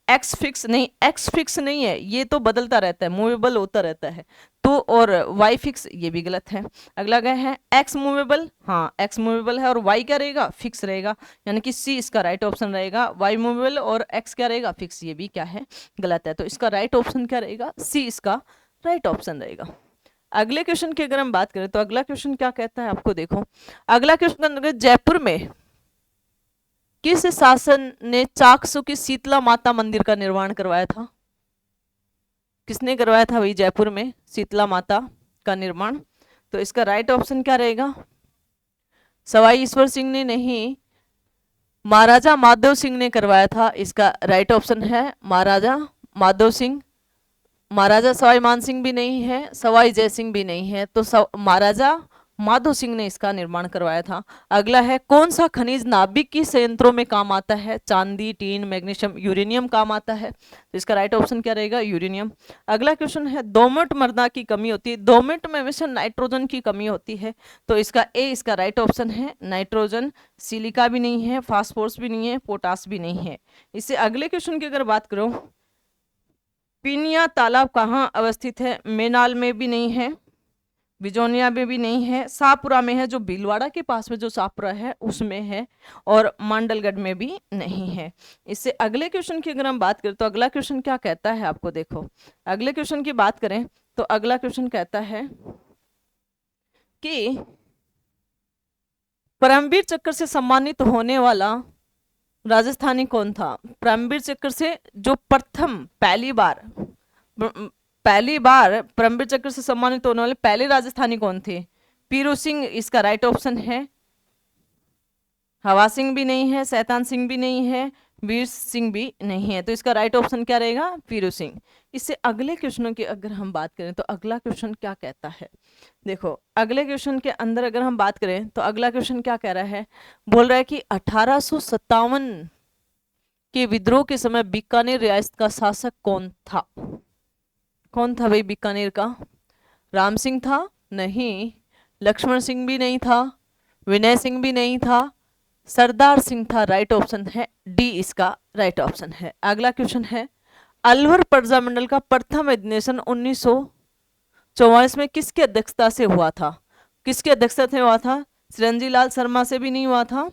एक्स फिक्स नहीं, एक्स फिक्स नहीं है, ये तो बदलता रहता है, मूवेबल होता रहता है, तो और वाई फिक्स, ये भी गलत है। अगला क्या है? एक्स मूवेबल, हाँ एक्स मूवेबल है, और वाई क्या रहेगा? फिक्स रहेगा, यानी कि सी इसका राइट ऑप्शन रहेगा। वाई मूवेबल और एक्स क्या रहेगा? फिक्स, ये भी क्या है? गलत है। तो इसका राइट ऑप्शन क्या रहेगा? सी इसका राइट ऑप्शन रहेगा। अगले क्वेश्चन की अगर हम बात करें तो अगला क्वेश्चन क्या कहता है आपको, देखो अगला क्वेश्चन, जयपुर में किस शासन ने चाकसू की शीतला माता मंदिर का निर्माण करवाया था? किसने करवाया था भाई जयपुर में शीतला माता का निर्माण? तो इसका राइट ऑप्शन क्या रहेगा? सवाई ईश्वर सिंह ने नहीं, महाराजा माधव सिंह ने करवाया था। इसका राइट ऑप्शन है महाराजा माधव सिंह। महाराजा सवाई मान सिंह भी नहीं है, सवाई जय सिंह भी नहीं है, तो महाराजा माधो सिंह ने इसका निर्माण करवाया था। अगला है कौन सा खनिज नाभिक की संयंत्रों में काम आता है? चांदी, टीन, मैग्नीशियम, यूरेनियम काम आता है। तो इसका राइट ऑप्शन क्या रहेगा? यूरेनियम। अगला क्वेश्चन है दोमट मृदा की कमी होती है, दोमट में हमेशा नाइट्रोजन की कमी होती है, तो इसका ए इसका राइट ऑप्शन है नाइट्रोजन। सिलिका भी नहीं है, फास्फोरस भी नहीं है, पोटास भी नहीं है। इससे अगले क्वेश्चन की अगर बात करूं, पिनिया तालाब कहाँ अवस्थित है? मेनाल में भी नहीं है, बिजोनिया में भी नहीं है, शाहपुरा में है, जो भीलवाड़ा के पास में जो शाहपुरा है उसमें है, और मांडलगढ़ में भी नहीं है। इससे अगले क्वेश्चन की अगर हम बात करें तो अगला क्वेश्चन क्या कहता है आपको, देखो अगले क्वेश्चन की बात करें तो अगला क्वेश्चन कहता है कि परमवीर चक्र से सम्मानित होने वाला राजस्थानी कौन था? परमवीर चक्र से जो प्रथम पहली बार परमवीर चक्र से सम्मानित होने वाले पहले राजस्थानी कौन थे? पीरू सिंह इसका राइट ऑप्शन है। हवा सिंह भी नहीं है, शैतान सिंह भी नहीं है, वीर सिंह भी नहीं है, तो इसका राइट ऑप्शन क्या रहेगा? पीरू सिंह। इससे अगले क्वेश्चनों की अगर हम बात करें तो अगला क्वेश्चन क्या कहता है, देखो अगले क्वेश्चन के अंदर अगर हम बात करें तो अगला क्वेश्चन क्या कह रहा है, बोल रहा है कि 1857 के विद्रोह के समय बीकानेर रियासत का शासक कौन था? कौन था भाई बीकानेर का? राम सिंह था? नहीं। लक्ष्मण सिंह भी नहीं था, विनय सिंह भी नहीं था, सरदार सिंह था। राइट ऑप्शन है डी इसका राइट ऑप्शन है। अगला क्वेश्चन है अलवर प्रजामंडल का प्रथम अधिवेशन 1944 में किसकी अध्यक्षता से हुआ था? किसकी अध्यक्षता से हुआ था? चिरंजी लाल शर्मा से भी नहीं हुआ था,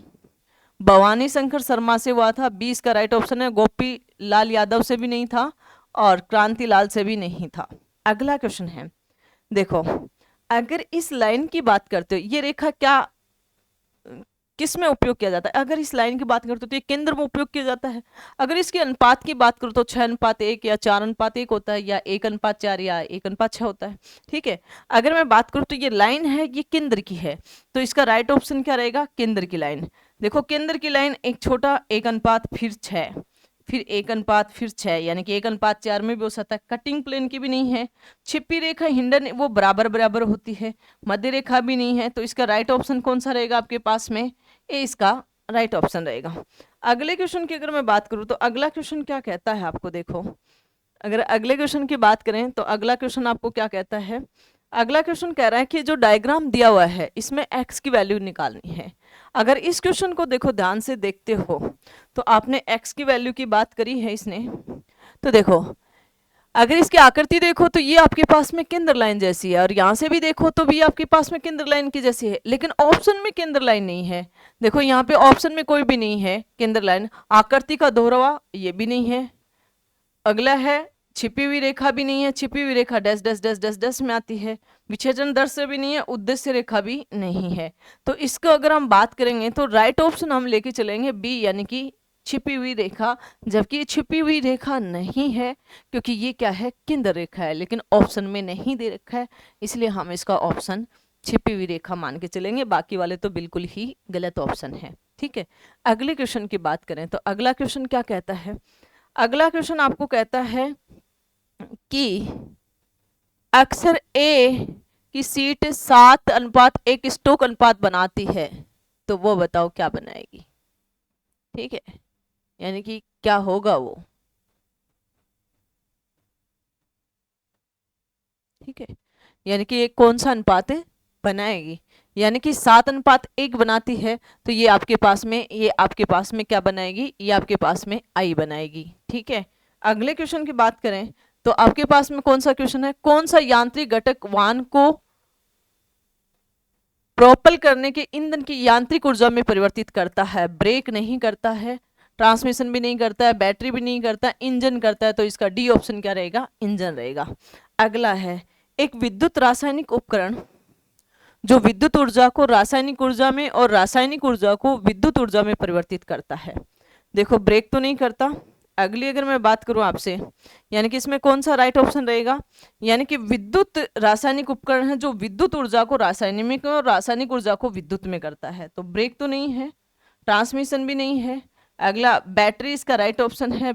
भवानी शंकर शर्मा से हुआ था, 20 का राइट ऑप्शन है। गोपी लाल यादव से भी नहीं था और क्रांति लाल से भी नहीं था। अगला क्वेश्चन है, देखो अगर इस लाइन की बात करते हो, ये रेखा क्या किस में उपयोग किया जाता है? अगर इस लाइन की बात करते हो तो ये केंद्र में उपयोग किया जाता है। अगर इसके अनुपात की बात करो तो 6:1 या 4:1 होता है, या 1:4 या 1:6 होता है। ठीक है, अगर मैं बात करूँ तो ये लाइन है, ये केंद्र की है, तो इसका राइट ऑप्शन क्या रहेगा? केंद्र की लाइन। देखो केंद्र की लाइन एक छोटा 1:5 फिर 6 फिर 1:5 फिर 6, यानी कि 1:4 में भी हो सकता है। कटिंग प्लेन की भी नहीं है, छिपी रेखा हिंडन वो बराबर बराबर होती है, मध्य रेखा भी नहीं है, तो इसका राइट ऑप्शन कौन सा रहेगा आपके पास में? ए इसका राइट ऑप्शन रहेगा। अगले क्वेश्चन की अगर मैं बात करूं तो अगला क्वेश्चन क्या कहता है आपको? देखो अगर अगले क्वेश्चन की बात करें तो अगला क्वेश्चन आपको क्या कहता है? अगला क्वेश्चन कह रहा है कि जो डायग्राम दिया हुआ है इसमें x की वैल्यू निकालनी है। अगर इस क्वेश्चन को देखो ध्यान से देखते हो तो आपने x की वैल्यू की बात करी है इसने, तो देखो अगर इसकी आकृति देखो तो ये आपके पास में केंद्र लाइन जैसी है, और यहाँ से भी देखो तो भी आपके पास में केंद्र लाइन की जैसी है, लेकिन ऑप्शन में केंद्र लाइन नहीं है। देखो यहाँ पे ऑप्शन में कोई भी नहीं है केंद्र लाइन। आकृति का दोहरावा ये भी नहीं है। अगला है छिपी हुई रेखा भी नहीं है, छिपी हुई रेखा dash dash dash dash dash में आती है। विच्छेदन दर्श भी नहीं है, उद्देश्य रेखा भी नहीं है। तो इसको अगर हम बात करेंगे तो राइट ऑप्शन हम लेके चलेंगे बी, यानी कि छिपी हुई रेखा, जबकि ये छिपी हुई रेखा नहीं है क्योंकि ये क्या है? केंद्र रेखा है, लेकिन ऑप्शन में नहीं दे रखा है, इसलिए हम इसका ऑप्शन छिपी हुई रेखा मान के चलेंगे। बाकी वाले तो बिल्कुल ही गलत ऑप्शन है। ठीक है, अगले क्वेश्चन की बात करें तो अगला क्वेश्चन क्या कहता है? अगला क्वेश्चन आपको कहता है कि अक्सर ए की सीट 7:1 स्टोक अनुपात बनाती है, तो वो बताओ क्या बनाएगी? ठीक है, यानी कि क्या होगा वो? ठीक है, यानी कि ये कौन सा अनुपात बनाएगी? यानी कि 7:1 बनाती है, तो ये आपके पास में क्या बनाएगी? ये आपके पास में आई बनाएगी। ठीक है, अगले क्वेश्चन की बात करें तो आपके पास में कौन सा क्वेश्चन है? कौन सा यांत्रिक घटक वाहन को प्रोपल करने के ईंधन की यांत्रिक ऊर्जा में परिवर्तित करता है? ब्रेक नहीं करता है, ट्रांसमिशन भी नहीं करता है, बैटरी भी नहीं करता, इंजन करता है, तो इसका डी ऑप्शन क्या रहेगा? इंजन रहेगा। अगला है एक विद्युत रासायनिक उपकरण जो विद्युत ऊर्जा को रासायनिक ऊर्जा में और रासायनिक ऊर्जा को विद्युत ऊर्जा में परिवर्तित करता है। देखो ब्रेक तो नहीं करता। अगली अगर मैं बात करूं आपसे, यानी कि इसमें कौन सा राइट ऑप्शन रहेगा? यानी कि विद्युत रासायनिक उपकरण है जो विद्युत ऊर्जा को रासायनिक में और रासायनिक ऊर्जा को विद्युत में करता है, तो ब्रेक तो नहीं है, ट्रांसमिशन भी नहीं है। अगला बैटरी, इसका राइट ऑप्शन है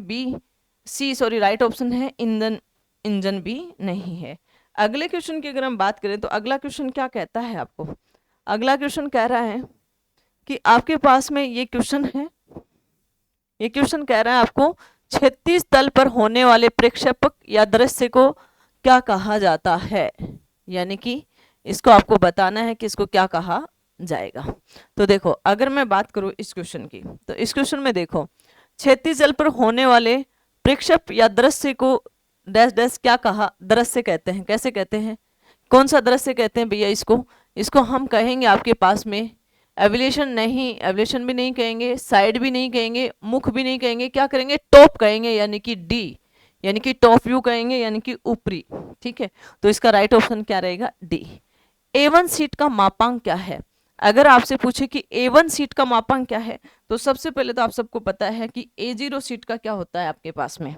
राइट ऑप्शन है ईंधन, इंजन भी नहीं है। अगले क्वेश्चन की अगर हम बात करें तो अगला क्वेश्चन क्या कहता है आपको? अगला क्वेश्चन कह रहा है कि आपके पास में ये क्वेश्चन है, ये क्वेश्चन कह रहा है आपको क्षैतिज तल पर होने वाले प्रक्षेपक या दृश्य को क्या कहा जाता है? यानी कि इसको आपको बताना है कि इसको क्या कहा जाएगा। तो देखो अगर मैं बात करूं इस क्वेश्चन की, तो इस क्वेश्चन में देखो क्षैतिज तल पर होने वाले प्रक्षेप या दृश्य को डैश डैश क्या कहा? दृश्य कहते हैं। कैसे कहते हैं? कौन सा दृश्य कहते हैं भैया? इसको हम कहेंगे आपके पास में एविलेशन नहीं, एविलेशन भी नहीं कहेंगे, साइड भी नहीं कहेंगे, मुख भी नहीं कहेंगे, क्या करेंगे? टॉप कहेंगे, यानी कि डी, यानी कि टॉप व्यू कहेंगे, यानी कि ऊपरी। ठीक है, तो इसका राइट ऑप्शन क्या रहेगा? डी। A1 सीट का मापांक क्या है? अगर आपसे पूछे कि A1 सीट का मापांक क्या है, तो सबसे पहले तो आप सबको पता है कि A0 सीट का क्या होता है आपके पास में?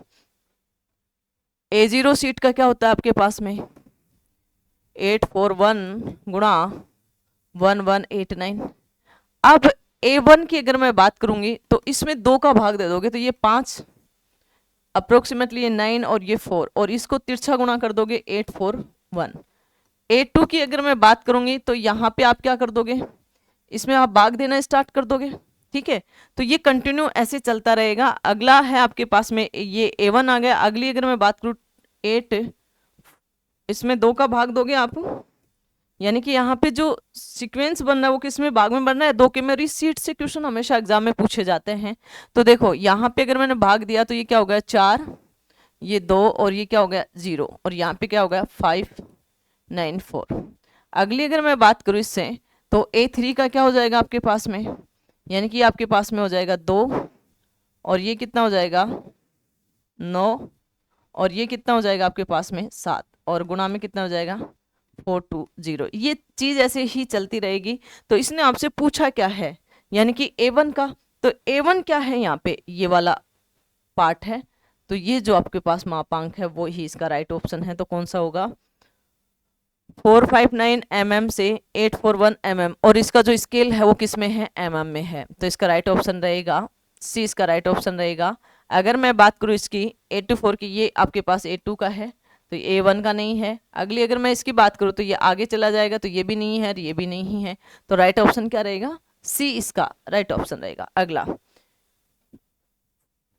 A0 सीट का क्या होता है आपके पास में? 841 गुणा 1189। अब A1 की अगर मैं बात करूंगी तो इसमें 2 का भाग दे दोगे तो ये 5, अप्रोक्सीमेटली ये 9 और ये 4, और इसको तिरछा गुणा कर दोगे 841। A2 की अगर मैं बात करूंगी तो यहाँ पे आप क्या कर दोगे? इसमें आप भाग देना स्टार्ट कर दोगे। ठीक है, तो ये कंटिन्यू ऐसे चलता रहेगा। अगला है आपके पास में ये A1 आ गया। अगली अगर मैं बात करूँ 8, इसमें 2 का भाग दोगे आप, यानी कि यहाँ पे जो सीक्वेंस बन रहा है वो किस में भाग में बन रहा है? 2 के में। इस सीट से क्वेश्चन हमेशा एग्जाम में पूछे जाते हैं। तो देखो यहाँ पे अगर मैंने भाग दिया तो ये क्या हो गया? 4, ये 2, और ये क्या हो गया? 0, और यहाँ पे क्या हो गया? 594। अगली अगर मैं बात करूँ इससे तो A3 का क्या हो जाएगा आपके पास में, यानी कि आपके पास में हो जाएगा 2, और ये कितना हो जाएगा 9, और ये कितना हो जाएगा आपके पास में 7, और गुणा में कितना हो जाएगा 420। ये चीज ऐसे ही चलती रहेगी। तो इसने आपसे पूछा क्या है, यानी कि A1 का, तो A1 क्या है यहाँ पे, ये वाला पार्ट है, तो ये जो आपके पास मापांक है वो ही इसका राइट ऑप्शन है। तो कौन सा होगा, 459 mm से 841 mm, और इसका जो स्केल है वो किस में है, mm में है। तो इसका राइट ऑप्शन रहेगा सी, इसका राइट ऑप्शन रहेगा। अगर मैं बात करूँ इसकी 824 की, ये आपके पास A2 का है, तो ये A1 का नहीं है। अगली अगर मैं इसकी बात करूँ तो ये आगे चला जाएगा, तो ये भी नहीं है और ये भी नहीं है। तो राइट ऑप्शन क्या रहेगा, सी इसका राइट ऑप्शन रहेगा।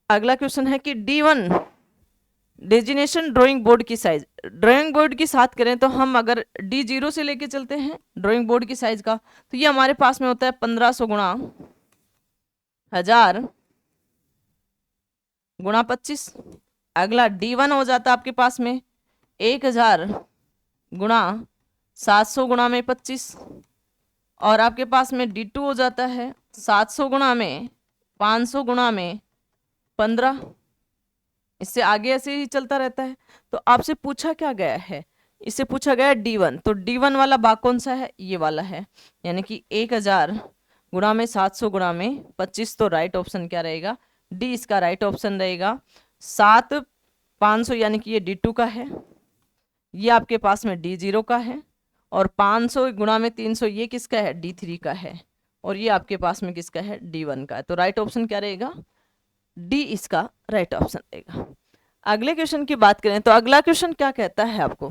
अगला क्वेश्चन है कि D1 डेजिनेशन ड्राइंग बोर्ड की साइज, ड्राइंग बोर्ड की बात करें तो हम अगर D0 से लेके चलते हैं ड्राइंग बोर्ड की साइज का, तो ये हमारे पास में होता है 1500 गुणा 1000 गुणा 25। अगला D1 हो जाता है आपके पास में 1000 गुणा 700 गुणा में 25, और आपके पास में D2 हो जाता है 700 गुणा में 500 गुणा में 15। इससे आगे ऐसे ही चलता रहता है। तो आपसे पूछा क्या गया है, इससे पूछा गया D1, तो D1 वाला भाग कौन सा है, ये वाला है, यानी कि 1000 गुणा में 700 गुणा में 25। तो राइट ऑप्शन क्या रहेगा, डी इसका राइट ऑप्शन रहेगा। 7 500 यानी कि ये D2 का है, ये आपके पास में D0 का है, और 500 गुणा में 300 ये किसका है, D3 का है, और ये आपके पास में किसका है, D1 का है। तो राइट ऑप्शन क्या रहेगा, डी इसका राइट ऑप्शन रहेगा। अगले क्वेश्चन की बात करें तो अगला क्वेश्चन क्या कहता है आपको,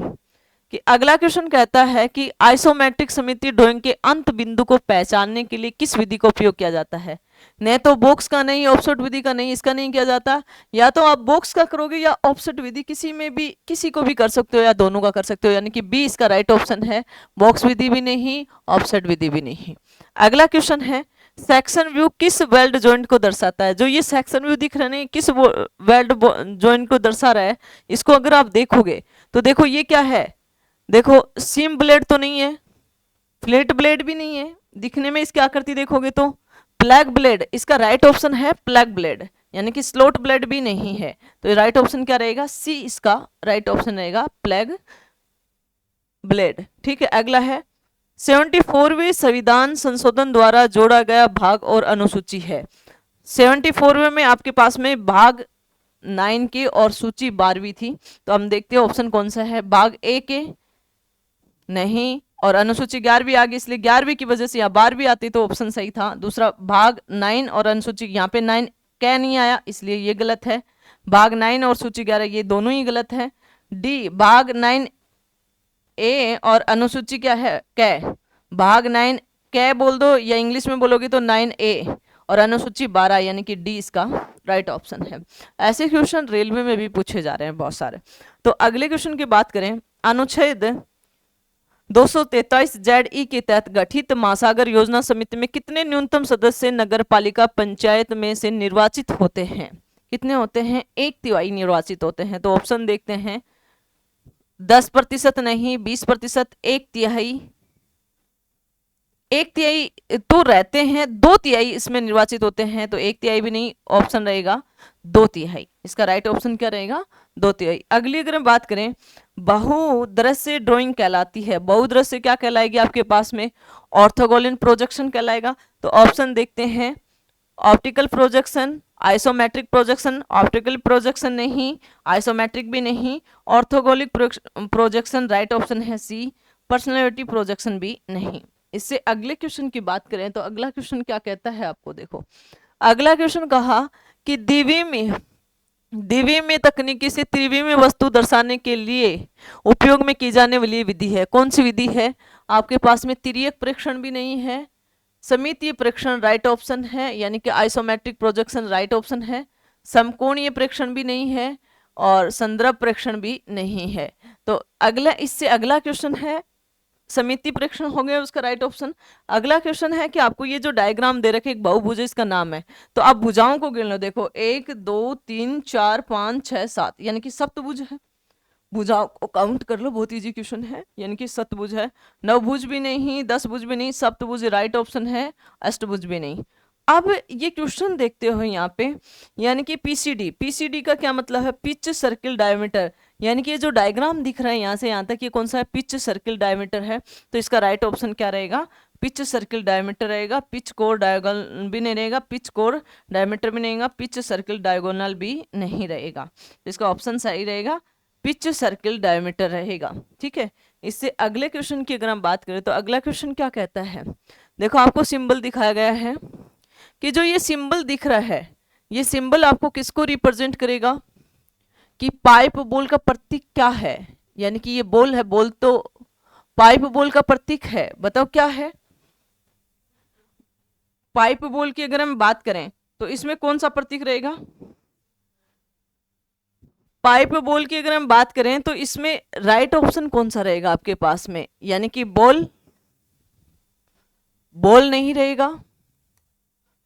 कि अगला क्वेश्चन कहता है कि आइसोमेट्रिक सममितीय ड्राइंग के अंत बिंदु को पहचानने के लिए किस विधि का उपयोग किया जाता है। न तो बॉक्स का नहीं, ऑफसेट विधि का नहीं, इसका नहीं किया जाता। या तो आप बॉक्स का करोगे या ऑफसेट विधि, किसी में भी किसी को भी कर सकते हो या दोनों का कर सकते हो, यानी कि बी इसका राइट ऑप्शन है, बॉक्स विधि भी नहीं, ऑफसेट विधि भी नहीं। अगला क्वेश्चन है सेक्शन व्यू किस वेल्ड जॉइंट को दर्शाता है। जो ये सेक्शन व्यू दिख रहा है किस वेल्ड जॉइंट को दर्शा रहा है, इसको अगर आप देखोगे तो देखो ये क्या है, देखो सीम ब्लेड तो नहीं है, फ्लैट ब्लेड भी नहीं है, दिखने में इसकी आकृति देखोगे तो प्लग ब्लेड, इसका राइट ऑप्शन है प्लग ब्लेड, यानी कि स्लॉट ब्लेड भी नहीं है। तो राइट ऑप्शन क्या रहेगा, सी इसका राइट ऑप्शन रहेगा, प्लग ब्लेड। ठीक है, अगला है 74वें संविधान संशोधन द्वारा जोड़ा गया भाग और अनुसूची है। 74वें में आपके पास में भाग 9 के और सूची 12वीं थी। तो हम देखते हैं ऑप्शन कौन सा है, भाग ए के नहीं, और अनुसूची 11वीं आ गई, इसलिए 11वीं की वजह से यहाँ 12वीं आती तो ऑप्शन सही था। दूसरा भाग 9 और अनुसूची, यहाँ पे 9 कै नहीं आया इसलिए ये गलत है। भाग 9 और सूची 11 ये दोनों ही गलत है। डी भाग 9 ए और अनुसूची क्या है, कै, भाग 9 कै बोल दो या इंग्लिश में बोलोगे तो 9A और अनुसूची 12, यानी कि डी इसका राइट ऑप्शन है। ऐसे क्वेश्चन रेलवे में भी पूछे जा रहे हैं बहुत सारे। तो अगले क्वेश्चन की बात करें, अनुच्छेद 243 ZE के तहत गठित महासागर योजना समिति में कितने न्यूनतम सदस्य नगर पालिका पंचायत में से निर्वाचित होते हैं। कितने होते हैं, 1/3 निर्वाचित होते हैं। तो ऑप्शन देखते हैं, 10% नहीं, 20%, 1/3, 1/3 तो रहते हैं, 2/3 इसमें निर्वाचित होते हैं। तो 1/3 भी नहीं, ऑप्शन रहेगा 2/3, इसका राइट ऑप्शन क्या रहेगा, 2/3। अगली अगर हम बात करें, बहुदृश्य ड्राइंग कहलाती है, बहुदृश्य क्या कहलाएगी आपके पास में, ऑर्थोगोनल प्रोजेक्शन कहलाएगा। तो ऑप्शन देखते हैं, optical projection, isometric projection, optical projection नहीं, आइसोमेट्रिक भी नहीं, ऑर्थोगोनिक प्रोजेक्शन राइट ऑप्शन है सी, पर्सनैलिटी प्रोजेक्शन भी नहीं। इससे अगले क्वेश्चन की बात करें तो अगला क्वेश्चन क्या कहता है आपको, देखो अगला क्वेश्चन कहा कि द्विविमीय तकनीकी से त्रिविमीय वस्तु दर्शाने के लिए उपयोग में की जाने वाली विधि है। कौन सी विधि है आपके पास में, तिर्यक प्रेक्षण भी नहीं है, सममितीय प्रेक्षण राइट ऑप्शन है, यानी कि आइसोमेट्रिक प्रोजेक्शन राइट ऑप्शन है, समकोणीय प्रेक्षण भी नहीं है, और संदर्भ प्रेक्षण भी नहीं है। तो अगला, इससे अगला क्वेश्चन है समिति प्रेक्षण हो गया उसका राइट ऑप्शन। अगला क्वेश्चन है कि आपको ये जो डायग्राम दे रखे, एक बहुभुज इसका नाम है, तो आप भुजाओं को गिन लो। देखो 1 2 3 4 5 6 7, यानी कि सप्तभुज है। भुजाओं को काउंट कर लो, बहुत इजी क्वेश्चन है, यानी कि सतभुज है, नवभुज भी नहीं, दसभुज भी नहीं, सप्तभुज राइट ऑप्शन है, अष्टभुज भी नहीं। अब ये क्वेश्चन देखते हो यहाँ पे, यानी कि पीसीडी, पीसीडी का क्या मतलब है, पिच सर्किल डायमीटर, यानी कि ये जो डायग्राम दिख रहा है यहाँ से यहाँ तक, ये कौन सा है, पिच सर्किल डायमीटर है। तो इसका राइट ऑप्शन क्या रहेगा, पिच सर्किल डायमीटर रहेगा, पिच कोर डायगोनल भी नहीं रहेगा, पिच कोर डायमीटर भी नहीं रहेगा, पिच सर्किल डायगोनल भी नहीं रहेगा। तो इसका ऑप्शन सही रहेगा, पिच सर्किल डायमीटर रहेगा। ठीक है, इससे अगले क्वेश्चन की अगर हम बात करें तो अगला क्वेश्चन क्या कहता है, देखो आपको सिंबल दिखाया गया है कि जो ये सिंबल दिख रहा है, ये सिंबल आपको किसको रिप्रेजेंट करेगा, कि पाइप बोल का प्रतीक क्या है, यानी कि ये बोल है, बोल तो पाइप बोल का प्रतीक है, बताओ क्या है। पाइप बोल की अगर हम बात करें तो इसमें कौन सा प्रतीक रहेगा, पाइप बोल की अगर हम बात करें तो इसमें राइट ऑप्शन कौन सा रहेगा आपके पास में, यानी कि बॉल, बॉल नहीं रहेगा,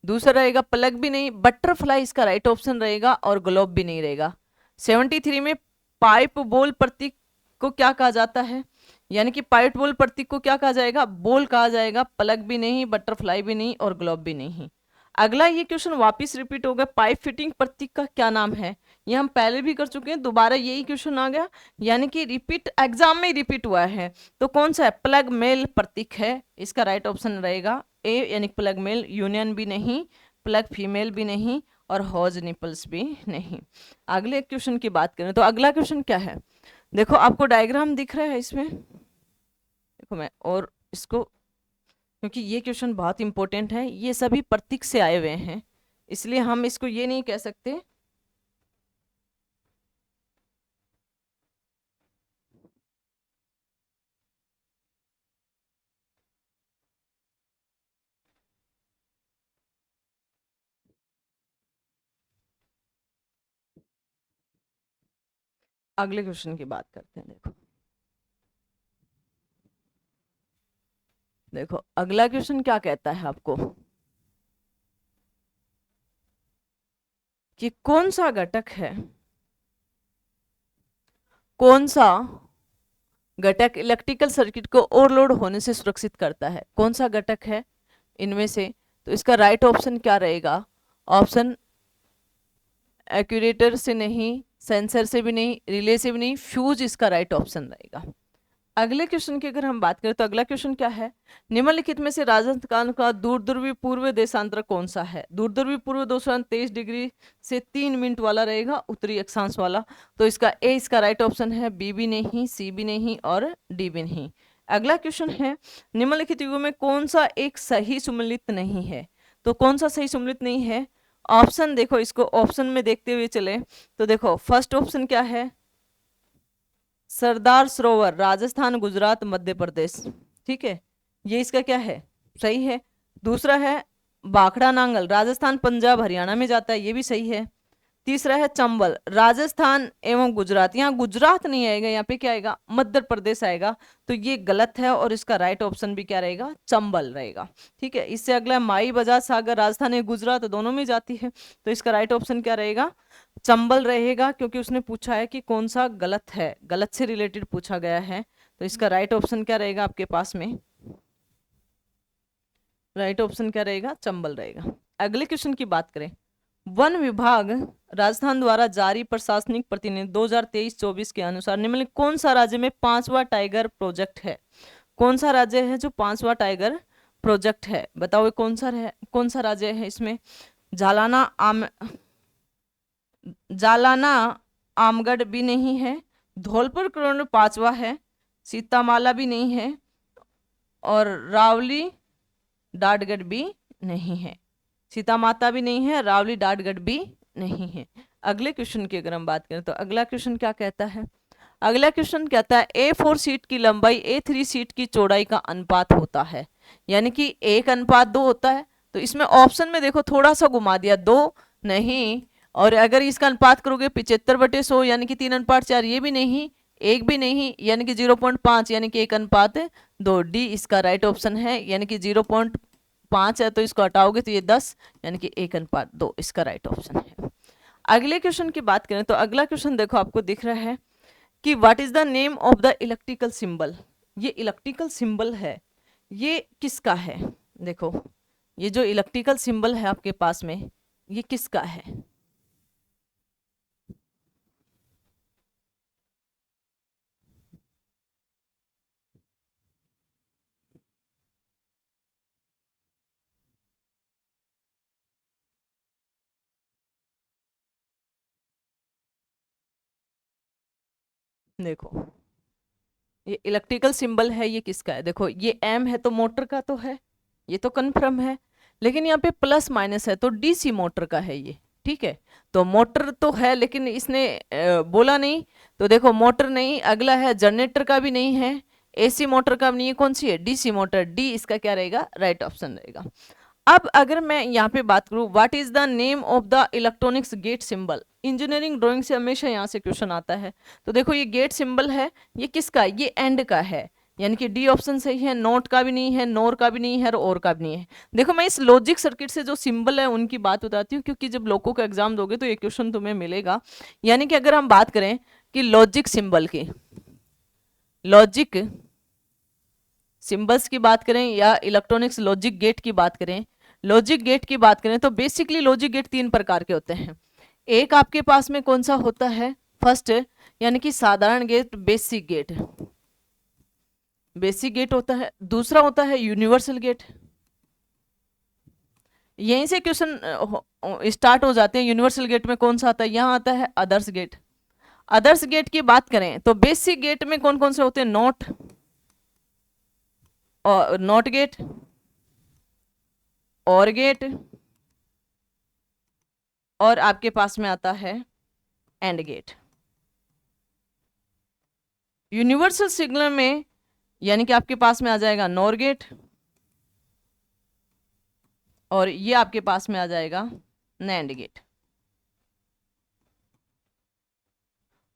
दूसरा रहेगा प्लग भी नहीं, बटरफ्लाई इसका राइट ऑप्शन रहेगा, और ग्लोब भी नहीं रहेगा। 73 में पाइप बोल प्रतीक को क्या कहा जाता है, यानी कि पाइप बोल प्रतीक को क्या कहा जाएगा, बोल कहा जाएगा, प्लग भी नहीं, बटरफ्लाई भी नहीं, और ग्लोब भी नहीं। अगला ये क्वेश्चन वापस रिपीट हो गया, पाइप फिटिंग प्रतीक का क्या नाम है, ये हम पहले भी कर चुके हैं, दोबारा यही क्वेश्चन आ गया, यानी कि रिपीट, एग्जाम में रिपीट हुआ है। तो कौन सा है, प्लग मेल प्रतीक है, इसका राइट ऑप्शन रहेगा ए, यानी प्लग मेल, यूनियन भी नहीं, प्लग फीमेल भी नहीं, और हॉज निपल्स भी नहीं। अगले क्वेश्चन की बात करें तो अगला क्वेश्चन क्या है, देखो आपको डायग्राम दिख रहा है इसमें, देखो मैं और इसको, क्योंकि ये क्वेश्चन बहुत इंपॉर्टेंट है, ये सभी प्रतीक से आए हुए हैं, इसलिए हम इसको ये नहीं कह सकते। अगले क्वेश्चन की बात करते हैं, देखो देखो अगला क्वेश्चन क्या कहता है आपको, कि कौन सा घटक है, कौन सा घटक इलेक्ट्रिकल सर्किट को ओवरलोड होने से सुरक्षित करता है, कौन सा घटक है इनमें से। तो इसका राइट ऑप्शन क्या रहेगा, ऑप्शन एक्यूरेटर से नहीं, सेंसर से भी नहीं, रिले से भी नहीं, फ्यूज इसका राइट ऑप्शन रहेगा। अगले क्वेश्चन की अगर हम बात करें तो अगला क्वेश्चन क्या है, निम्नलिखित में से राजस्थान का दूर ध्रुवी पूर्व देशांतर कौन सा है, दूर ध्रुवी पूर्व 223 डिग्री से 3 मिनट वाला रहेगा, उत्तरी अक्षांश वाला। तो इसका ए इसका राइट ऑप्शन है, बी भी नहीं, सी भी नहीं, और डी भी नहीं। अगला क्वेश्चन है, निम्नलिखित युगों में कौन सा एक सही सुमेलित नहीं है, तो कौन सा सही सुमेलित नहीं है, ऑप्शन देखो, इसको ऑप्शन में देखते हुए चले तो देखो फर्स्ट ऑप्शन क्या है, सरदार सरोवर राजस्थान गुजरात मध्य प्रदेश, ठीक है, ये इसका क्या है, सही है। दूसरा है भाखड़ा नांगल राजस्थान पंजाब हरियाणा में जाता है, ये भी सही है। तीसरा है चंबल राजस्थान एवं गुजरात, यहाँ गुजरात नहीं आएगा, यहाँ पे क्या आएगा, मध्य प्रदेश आएगा, तो ये गलत है, और इसका राइट ऑप्शन भी क्या रहेगा, चंबल रहेगा। ठीक है, इससे अगला माई बजाज सागर राजस्थान एवं गुजरात दोनों में जाती है, तो इसका राइट ऑप्शन क्या रहेगा, चंबल रहेगा, क्योंकि उसने पूछा है कि कौन सा गलत है, गलत से रिलेटेड पूछा गया है। तो इसका राइट ऑप्शन क्या रहेगा आपके पास में, राइट ऑप्शन क्या रहेगा, चंबल रहेगा। अगले क्वेश्चन की बात करें, वन विभाग राजस्थान द्वारा जारी प्रशासनिक प्रतिनिधि 2023-24 के अनुसार निम्नलिखित कौन सा राज्य में 5वां टाइगर प्रोजेक्ट है, कौन सा राज्य है जो 5वां टाइगर प्रोजेक्ट है, बताओ ये कौन सा राज्य है इसमें, जालाना आमगढ़ भी नहीं है, धौलपुर कर्ण 5वां है, सीतामाला भी नहीं है, और रावली डाटगढ़ भी नहीं है, सीता माता भी नहीं है, रावली डाटगढ़ भी नहीं है। अगले क्वेश्चन की अगर हम बात करें तो अगला क्वेश्चन क्या कहता है, अगला क्वेश्चन कहता है A4 सीट की लंबाई A3 सीट की चौड़ाई का अनुपात होता है, यानी कि 1:2 होता है। तो इसमें ऑप्शन में देखो थोड़ा सा घुमा दिया, 2 नहीं, और अगर इसका अनुपात करोगे 75/100 यानी कि 3:4, ये भी नहीं, 1 भी नहीं, यानी कि 0.5 यानी कि 1:2, डी इसका राइट ऑप्शन है, यानी कि 0.5 है तो इसको हटाओगे तो ये 10 यानी कि 1:2 इसका राइट ऑप्शन है। अगले क्वेश्चन की बात करें तो अगला क्वेश्चन देखो आपको दिख रहा है कि what is the name of the electrical symbol. ये इलेक्ट्रिकल सिंबल है ये किसका है। देखो ये जो इलेक्ट्रिकल सिंबल है आपके पास में ये किसका है। देखो ये इलेक्ट्रिकल सिंबल है ये किसका है। देखो ये एम है तो मोटर का तो है, ये तो कन्फर्म है, लेकिन यहाँ पे प्लस माइनस है तो डीसी मोटर का है ये। ठीक है तो मोटर तो है लेकिन इसने बोला नहीं, तो देखो मोटर नहीं, अगला है जनरेटर का भी नहीं है, एसी मोटर का भी नहीं है, कौन सी है डीसी मोटर, डी इसका क्या रहेगा राइट ऑप्शन रहेगा। अब अगर मैं यहाँ पे बात करूँ what is the name of the electronics gate symbol, engineering drawing से हमेशा यहाँ से क्वेश्चन आता है। तो देखो ये गेट सिंबल है ये किसका, ये एंड का है, यानी कि डी ऑप्शन सही है, नोट का भी नहीं है, नोर का भी नहीं है और का भी नहीं है। देखो मैं इस लॉजिक सर्किट से जो सिंबल है उनकी बात बताती हूँ, क्योंकि जब लोगों का एग्जाम दोगे तो ये क्वेश्चन तुम्हें मिलेगा। यानी कि अगर हम बात करें कि लॉजिक सिंबल की, लॉजिक सिंबल्स की बात करें या इलेक्ट्रॉनिक्स लॉजिक गेट की बात करें, लॉजिक गेट की बात करें तो बेसिकली लॉजिक गेट तीन प्रकार के होते हैं। एक आपके पास में कौन सा होता है, फर्स्ट यानी कि साधारण gate, basic gate, basic gate होता है। दूसरा होता है यूनिवर्सल गेट, यहीं से क्वेश्चन स्टार्ट हो जाते हैं। यूनिवर्सल गेट में कौन सा आता है, यहाँ आता है अदर्स गेट। अदर्स गेट की बात करें तो बेसिक गेट में कौन कौन से होते हैं, नॉट और नॉट गेट, और गेट, और आपके पास में आता है एंड गेट। यूनिवर्सल सिग्नल में यानी कि आपके पास में आ जाएगा नॉर गेट, और ये आपके पास में आ जाएगा नैंड गेट,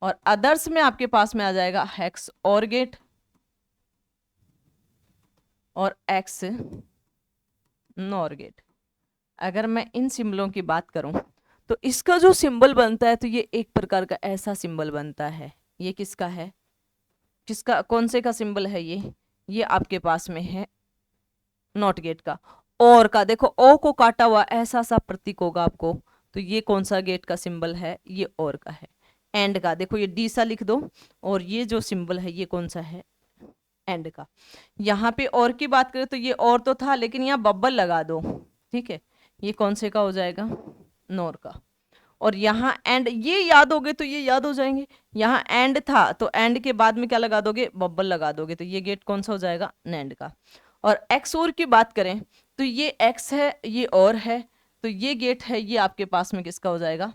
और अदर्स में आपके पास में आ जाएगा हेक्स और गेट और एक्स नॉर गेट। अगर मैं इन सिंबलों की बात करूं तो इसका जो सिंबल बनता है तो ये एक प्रकार का ऐसा सिंबल बनता है, ये किसका है, किसका कौन से का सिंबल है ये आपके पास में है नॉट गेट का। और का देखो ओ को काटा हुआ ऐसा सा प्रतीक होगा आपको, तो ये कौन सा गेट का सिंबल है, ये और का है। एंड का देखो ये डी सा लिख दो, और ये जो सिंबल है ये कौन सा है, एंड का। यहाँ पे और की बात करें तो ये और तो था लेकिन यहाँ बब्बल लगा दो, ठीक है, ये कौन से का हो जाएगा, नोर का। और यहाँ एंड, ये याद हो गए तो ये याद हो जाएंगे, यहाँ एंड था तो एंड के बाद में क्या लगा दोगे, बब्बल लगा दोगे, तो ये गेट कौन सा हो जाएगा, नैंड का। और एक्स और की बात करें तो ये एक्स है ये और है, तो ये गेट है ये आपके पास में किसका हो जाएगा,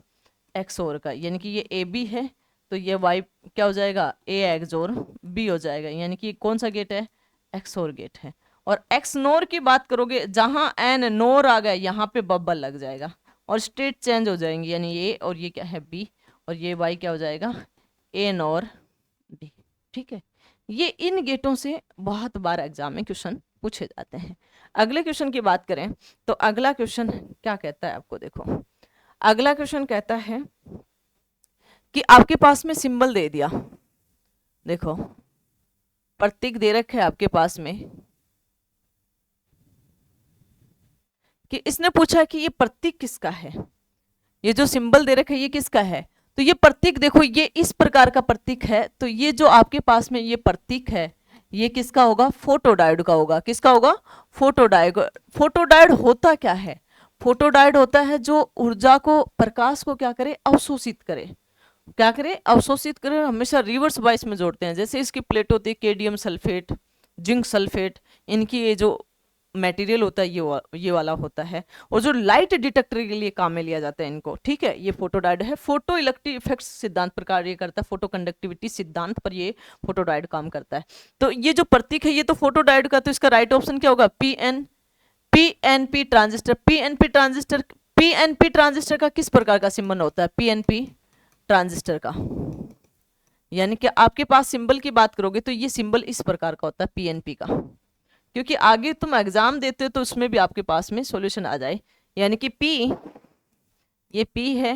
एक्स और का, यानी कि ये ए बी है तो ये वाई क्या हो जाएगा, ए एक्स और बी हो जाएगा, यानी कि कौन सा गेट है, एक्स और गेट है। और एक्स नोर की बात करोगे जहां एन नोर आ गया यहाँ पे बब्बल लग जाएगा और स्टेट चेंज हो जाएंगी, यानी ये और ये क्या है बी, और ये वाई क्या हो जाएगा, ए नॉर डी। ठीक है, ये इन गेटों से बहुत बार एग्जाम में क्वेश्चन पूछे जाते हैं। अगले क्वेश्चन की बात करें तो अगला क्वेश्चन क्या कहता है आपको, देखो अगला क्वेश्चन कहता है कि आपके पास में सिंबल दे दिया, देखो प्रतीक दे रखे है आपके पास में, कि इसने पूछा कि ये प्रतीक किसका है, ये जो सिंबल दे रखा है ये किसका है। तो ये प्रतीक देखो ये इस प्रकार का प्रतीक है, तो ये जो आपके पास में ये प्रतीक है ये किसका होगा, फोटोडायोड का होगा। किसका होगा, फोटोडायोड। फोटोडायोड होता क्या है, फोटोडायोड होता है जो ऊर्जा को, प्रकाश को क्या करे, अवशोषित करे, क्या करे, अवशोषित करे। हमेशा रिवर्स बाइस में जोड़ते हैं, जैसे इसकी प्लेट होती है केडियम सल्फेट, जिंक सल्फेट, इनकी ये जो मटेरियल होता है ये वाला होता है, और जो लाइट डिटेक्टर के लिए काम में लिया जाता है इनको। ठीक है, ये फोटोडायोड है, फोटो इलेक्ट्रिक इफेक्ट्स सिद्धांत पर कार्य करता है, फोटो कंडक्टिविटी सिद्धांत पर ये फोटोडायोड काम करता है। तो ये जो प्रतीक है ये तो फोटोडायोड का, तो इसका राइट ऑप्शन क्या होगा, पीएनपी ट्रांजिस्टर। पीएनपी ट्रांजिस्टर का किस प्रकार का सिंबल होता है, पीएनपी ट्रांजिस्टर का, यानी कि आपके पास सिंबल की बात करोगे तो ये सिंबल इस प्रकार का होता है पीएनपी का, क्योंकि आगे तुम एग्जाम देते हो तो उसमें भी आपके पास में सॉल्यूशन आ जाए। यानी कि P, ये P है,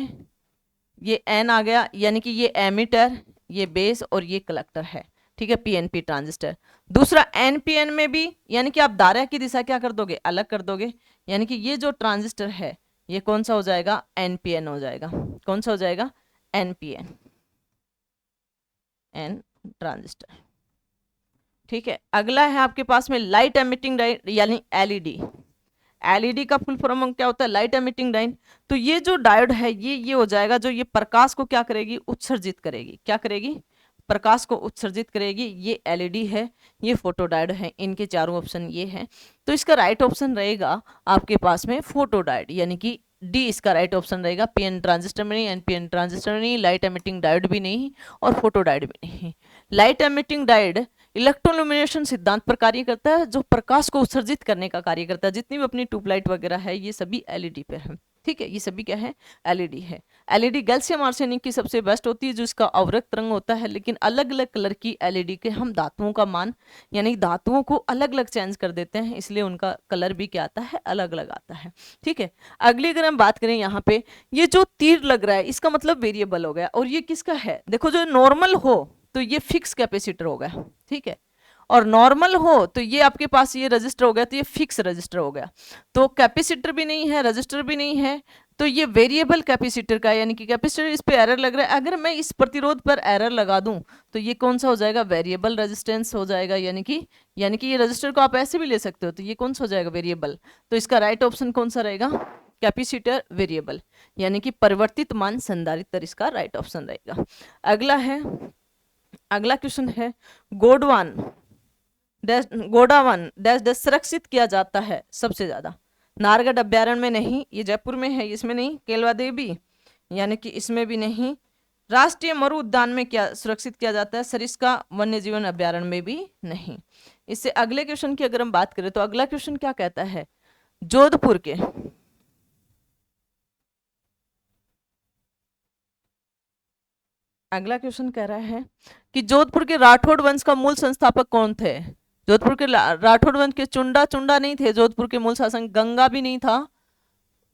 ये N आ गया, यानी कि ये एमिटर, ये बेस और ये कलेक्टर है, ठीक है, पीएनपी ट्रांजिस्टर। दूसरा एनपीएन में भी यानी कि आप धारा की दिशा क्या कर दोगे, अलग कर दोगे, यानी कि ये जो ट्रांजिस्टर है ये कौन सा हो जाएगा, एनपीएन हो जाएगा। कौन सा हो जाएगा, एनपीएन, एन ट्रांजिस्टर, ठीक है। अगला है आपके पास में लाइट एमिटिंग डायोड यानी एलईडी। एलईडी का फुल फॉर्म क्या होता है, लाइट एमिटिंग डायोड। तो ये जो डायोड है ये हो जाएगा जो ये प्रकाश को क्या करेगी, उत्सर्जित करेगी। क्या करेगी, प्रकाश को उत्सर्जित करेगी। ये एलईडी है, ये फोटो डायोड है, इनके चारों ऑप्शन ये हैं। तो इसका राइट ऑप्शन रहेगा आपके पास में फोटो डायोड, यानी कि डी इसका राइट ऑप्शन रहेगा। पीएन ट्रांजिस्टर में नहीं, एनपीएन ट्रांजिस्टर में नहीं, लाइट एमिटिंग डायोड भी नहीं और फोटो डायोड भी नहीं। लाइट एमिटिंग डायोड इलेक्ट्रोल्यूमिनेशन सिद्धांत पर कार्य करता है, जो प्रकाश को उत्सर्जित करने का कार्य करता है। जितनी भी अपनी ट्यूबलाइट वगैरह है ये सभी एलईडी पे है, ठीक है, ये सभी क्या है, एलईडी है। एलईडी गैल्सियम आर्सेनिक की सबसे बेस्ट होती है, जो इसका अवरक्त रंग होता है। लेकिन अलग अलग कलर की एलईडी के हम धातुओं का मान यानी धातुओं को अलग अलग चेंज कर देते हैं, इसलिए उनका कलर भी क्या आता है, अलग अलग आता है, ठीक है। अगली अगर हम बात करें यहाँ पे, ये जो तीर लग रहा है इसका मतलब वेरिएबल हो गया। और ये किसका है, देखो जो नॉर्मल हो तो ये फिक्स कैपेसिटर हो गया, ठीक है, और नॉर्मल हो तो ये आपके पास ये रजिस्टर हो गया, तो ये फिक्स रजिस्टर हो गया। तो कैपेसिटर भी नहीं है, रजिस्टर भी नहीं है, तो ये वेरिएबल कैपेसिटर का, यानी कि कैपेसिटर इस पे एरर लग रहा है। अगर मैं इस प्रतिरोध पर एरर लगा दूं तो ये कौन सा हो जाएगा, वेरिएबल रेजिस्टेंस हो जाएगा। यानी कि ये रजिस्टर को आप ऐसे भी ले सकते हो, तो ये कौन सा हो जाएगा, वेरिएबल। तो इसका राइट ऑप्शन कौन सा रहेगा, कैपेसिटर वेरिएबल, यानी कि परिवर्तित मान संधारित्र, इसका राइट ऑप्शन रहेगा। अगला क्वेश्चन है गोडावान डैश संरक्षित किया जाता है सबसे ज्यादा, नारगढ़ अभ्यारण्य में नहीं, ये जयपुर में है, इसमें नहीं, केलवा देवी यानी कि इसमें भी नहीं, राष्ट्रीय मरु उद्यान में क्या सुरक्षित किया जाता है, सरिस्का वन्य जीवन अभ्यारण्य में भी नहीं। इससे अगले क्वेश्चन की अगर हम बात करें तो अगला क्वेश्चन क्या कहता है, जोधपुर के अगला क्वेश्चन कह रहा है कि जोधपुर के राठौड़ वंश का मूल संस्थापक कौन थे। जोधपुर के राठौड़ वंश के चुंडा नहीं थे, जोधपुर के मूल शासक गंगा भी नहीं था,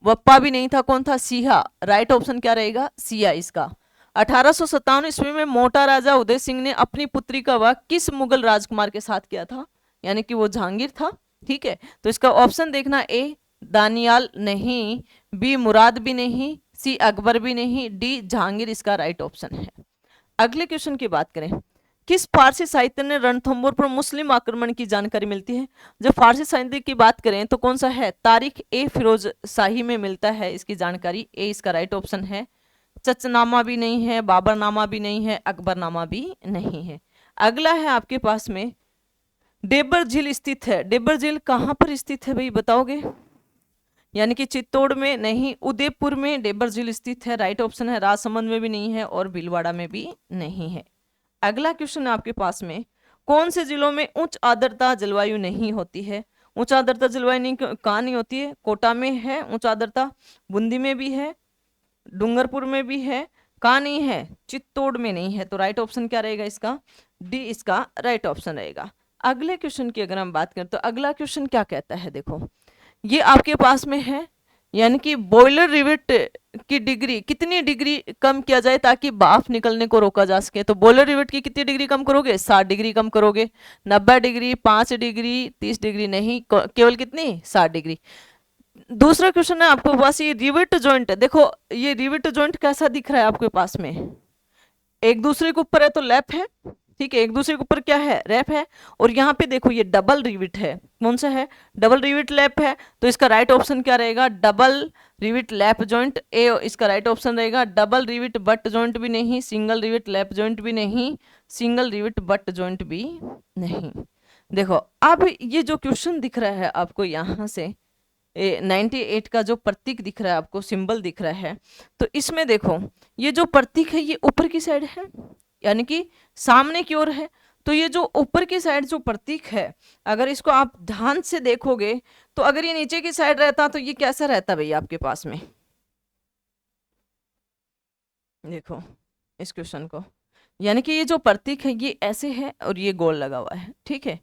वप्पा भी नहीं था, कौन था, सिहा। राइट ऑप्शन क्या रहेगा, सिया इसका। 1857 ईस्वी में मोटा राजा उदय सिंह ने अपनी पुत्री का विवाह किस मुगल राजकुमार के साथ किया था, यानी कि वो जहांगीर था, ठीक है। तो इसका ऑप्शन देखना, ए दानियाल नहीं, बी मुराद भी नहीं, सी अकबर भी नहीं, डी जहांगीर इसका राइट ऑप्शन है। अगले क्वेश्चन की बात करें, किस फारसी साहित्य ने रणथंभौर पर मुस्लिम आक्रमण की जानकारी मिलती है। जब फारसी साहित्य की बात करें तो कौन सा है, तारीख ए फिरोज शाही में मिलता है इसकी जानकारी, ए इसका राइट ऑप्शन है। चचनामा भी नहीं है, बाबरनामा भी नहीं है, अकबरनामा भी नहीं है। अगला है आपके पास में डेबर झील स्थित है। डेबर झील कहाँ पर स्थित है भाई बताओगे, यानी कि चित्तौड़ में नहीं, उदयपुर में डेबर झील स्थित है, राइट ऑप्शन है। राजसमंद में भी नहीं है और भीलवाड़ा में भी नहीं है। अगला क्वेश्चन है आपके पास में, कौन से जिलों में उच्च आर्द्रता जलवायु नहीं होती है। उच्च आर्द्रता जलवायु नहीं कहाँ नहीं होती है, कोटा में है उच्च आर्द्रता, बूंदी में भी है, डूंगरपुर में भी है, कहाँ नहीं है, चित्तौड़ में नहीं है। तो राइट ऑप्शन क्या रहेगा इसका, डी इसका राइट ऑप्शन रहेगा। अगले क्वेश्चन की अगर हम बात करें तो अगला क्वेश्चन क्या कहता है, देखो ये आपके पास में है, यानी कि बॉयलर रिवेट की डिग्री कितनी डिग्री कम किया जाए ताकि भाप निकलने को रोका जा सके। तो बॉयलर रिवेट की कितनी डिग्री कम करोगे, 60 डिग्री कम करोगे, 90 डिग्री, 5 डिग्री, 30 डिग्री नहीं, केवल कितनी, 60 डिग्री। दूसरा क्वेश्चन है आपके पास, ये रिवेट जॉइंट, देखो ये रिवेट जॉइंट कैसा दिख रहा है आपके पास में, एक दूसरे के ऊपर है तो लैप है, ठीक है, एक दूसरे के ऊपर क्या है, रैप है, और यहाँ पे देखो ये डबल रिविट है, कौन सा है, डबल रिविट लैप है। तो इसका राइट ऑप्शन क्या रहेगा, डबल रिविट लैप जॉइंट, ए इसका राइट ऑप्शन रहेगा। डबल रिविट बट जॉइंट भी नहीं, सिंगल रिविट लैप जॉइंट भी नहीं, सिंगल रिविट बट जॉइंट भी नहीं। देखो अब ये जो क्वेश्चन दिख रहा है आपको यहाँ से 98 का जो प्रतीक दिख रहा है आपको, सिंबल दिख रहा है, तो इसमें देखो ये जो प्रतीक है ये ऊपर की साइड है, यानी कि सामने की ओर है। तो ये जो ऊपर की साइड जो प्रतीक है, अगर इसको आप ध्यान से देखोगे तो अगर ये नीचे की साइड रहता तो ये कैसा रहता भैया आपके पास में, देखो इस क्वेश्चन को, यानी कि ये जो प्रतीक है ये ऐसे है और ये गोल लगा हुआ है, ठीक है,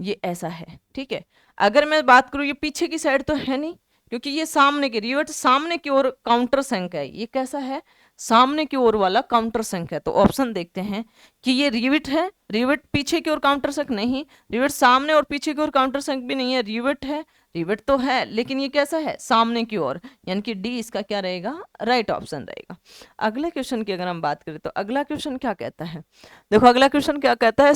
ये ऐसा है, ठीक है। अगर मैं बात करूँ ये पीछे की साइड तो है नहीं, क्योंकि ये सामने की रिवर्ट सामने की ओर काउंटर संक है, ये कैसा है, सामने की ओर वाला काउंटर संक है। तो ऑप्शन देखते हैं कि ये रिवेट है, रिवेट पीछे की ओर काउंटर संक नहीं, रिवेट सामने और पीछे की ओर काउंटर संक भी नहीं है, रिवेट है, रिवेट तो है लेकिन ये कैसा है, सामने की ओर, यानी कि डी इसका क्या रहेगा, राइट ऑप्शन रहेगा। अगले क्वेश्चन की अगर हम बात करें तो अगला क्वेश्चन क्या कहता है, देखो अगला क्वेश्चन क्या कहता है,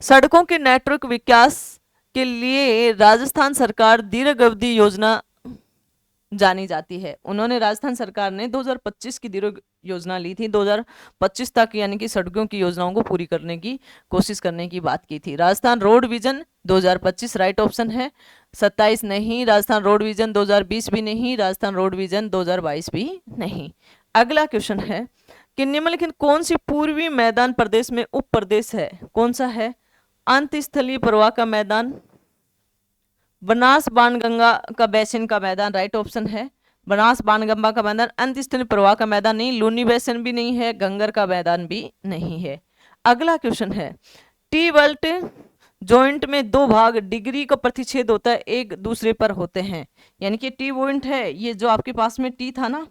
सड़कों के नेटवर्क विकास के लिए राजस्थान सरकार दीर्घ अवधि योजना जानी जाती है। उन्होंने, राजस्थान सरकार ने 2025 की दीर्घ योजना ली थी, 2025 तक यानी कि सड़कों की योजनाओं को पूरी करने की कोशिश करने की बात की थी। Rajasthan road vision 2025 right option है, 27 नहीं, राजस्थान रोड विजन 2020 भी नहीं, राजस्थान रोड विजन 2022 भी नहीं। अगला क्वेश्चन है कि निम्नलिखित कौन सी पूर्वी मैदान प्रदेश में उप प्रदेश है, कौन सा है, अंतस्थलीय प्रवाह का मैदान, बनास बाणगंगा का बेसिन का मैदान राइट ऑप्शन है, बनास बाणगंगा का मैदान, अंतस्थलीय प्रवाह का मैदान नहीं, लूनी बेसिन भी नहीं है, गंगर का मैदान भी नहीं है। अगला क्वेश्चन है, टी बेल्ट जॉइंट में दो भाग डिग्री का प्रतिच्छेद होता है, एक दूसरे पर होते हैं, यानी कि टी पॉइंट है, ये जो आपके पास में टी था ना,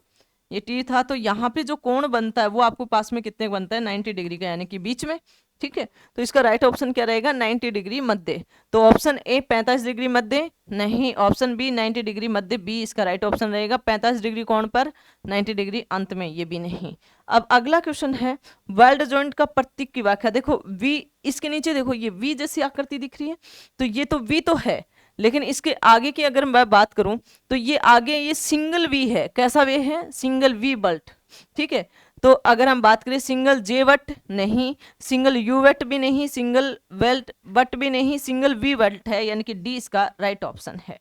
ये टी था, तो यहाँ पे जो कोण बनता है वो आपको पास में कितने बनता है, 90 डिग्री का, यानी कि बीच में, ठीक है। तो इसका राइट ऑप्शन क्या रहेगा, 90 डिग्री मध्य। तो ऑप्शन ए 45 डिग्री मध्य नहीं, ऑप्शन बी 90 डिग्री मध्य, बी इसका राइट ऑप्शन रहेगा। 45 डिग्री कोण पर 90 डिग्री अंत में, ये भी नहीं। अब अगला क्वेश्चन है, वेल्ड जॉइंट का प्रतीक की व्याख्या, देखो वी, इसके नीचे देखो ये वी जैसी आकृति दिख रही है, तो ये तो वी तो है, लेकिन इसके आगे की अगर मैं बात करूं तो ये आगे ये सिंगल वी है, कैसा वे है, सिंगल वी बेल्ट, ठीक है। तो अगर हम बात करें सिंगल जे वट नहीं, सिंगल यू वट भी नहीं, सिंगल वेल्ट वट भी नहीं, सिंगल वी वेल्ट है, यानी कि डी इसका राइट ऑप्शन है।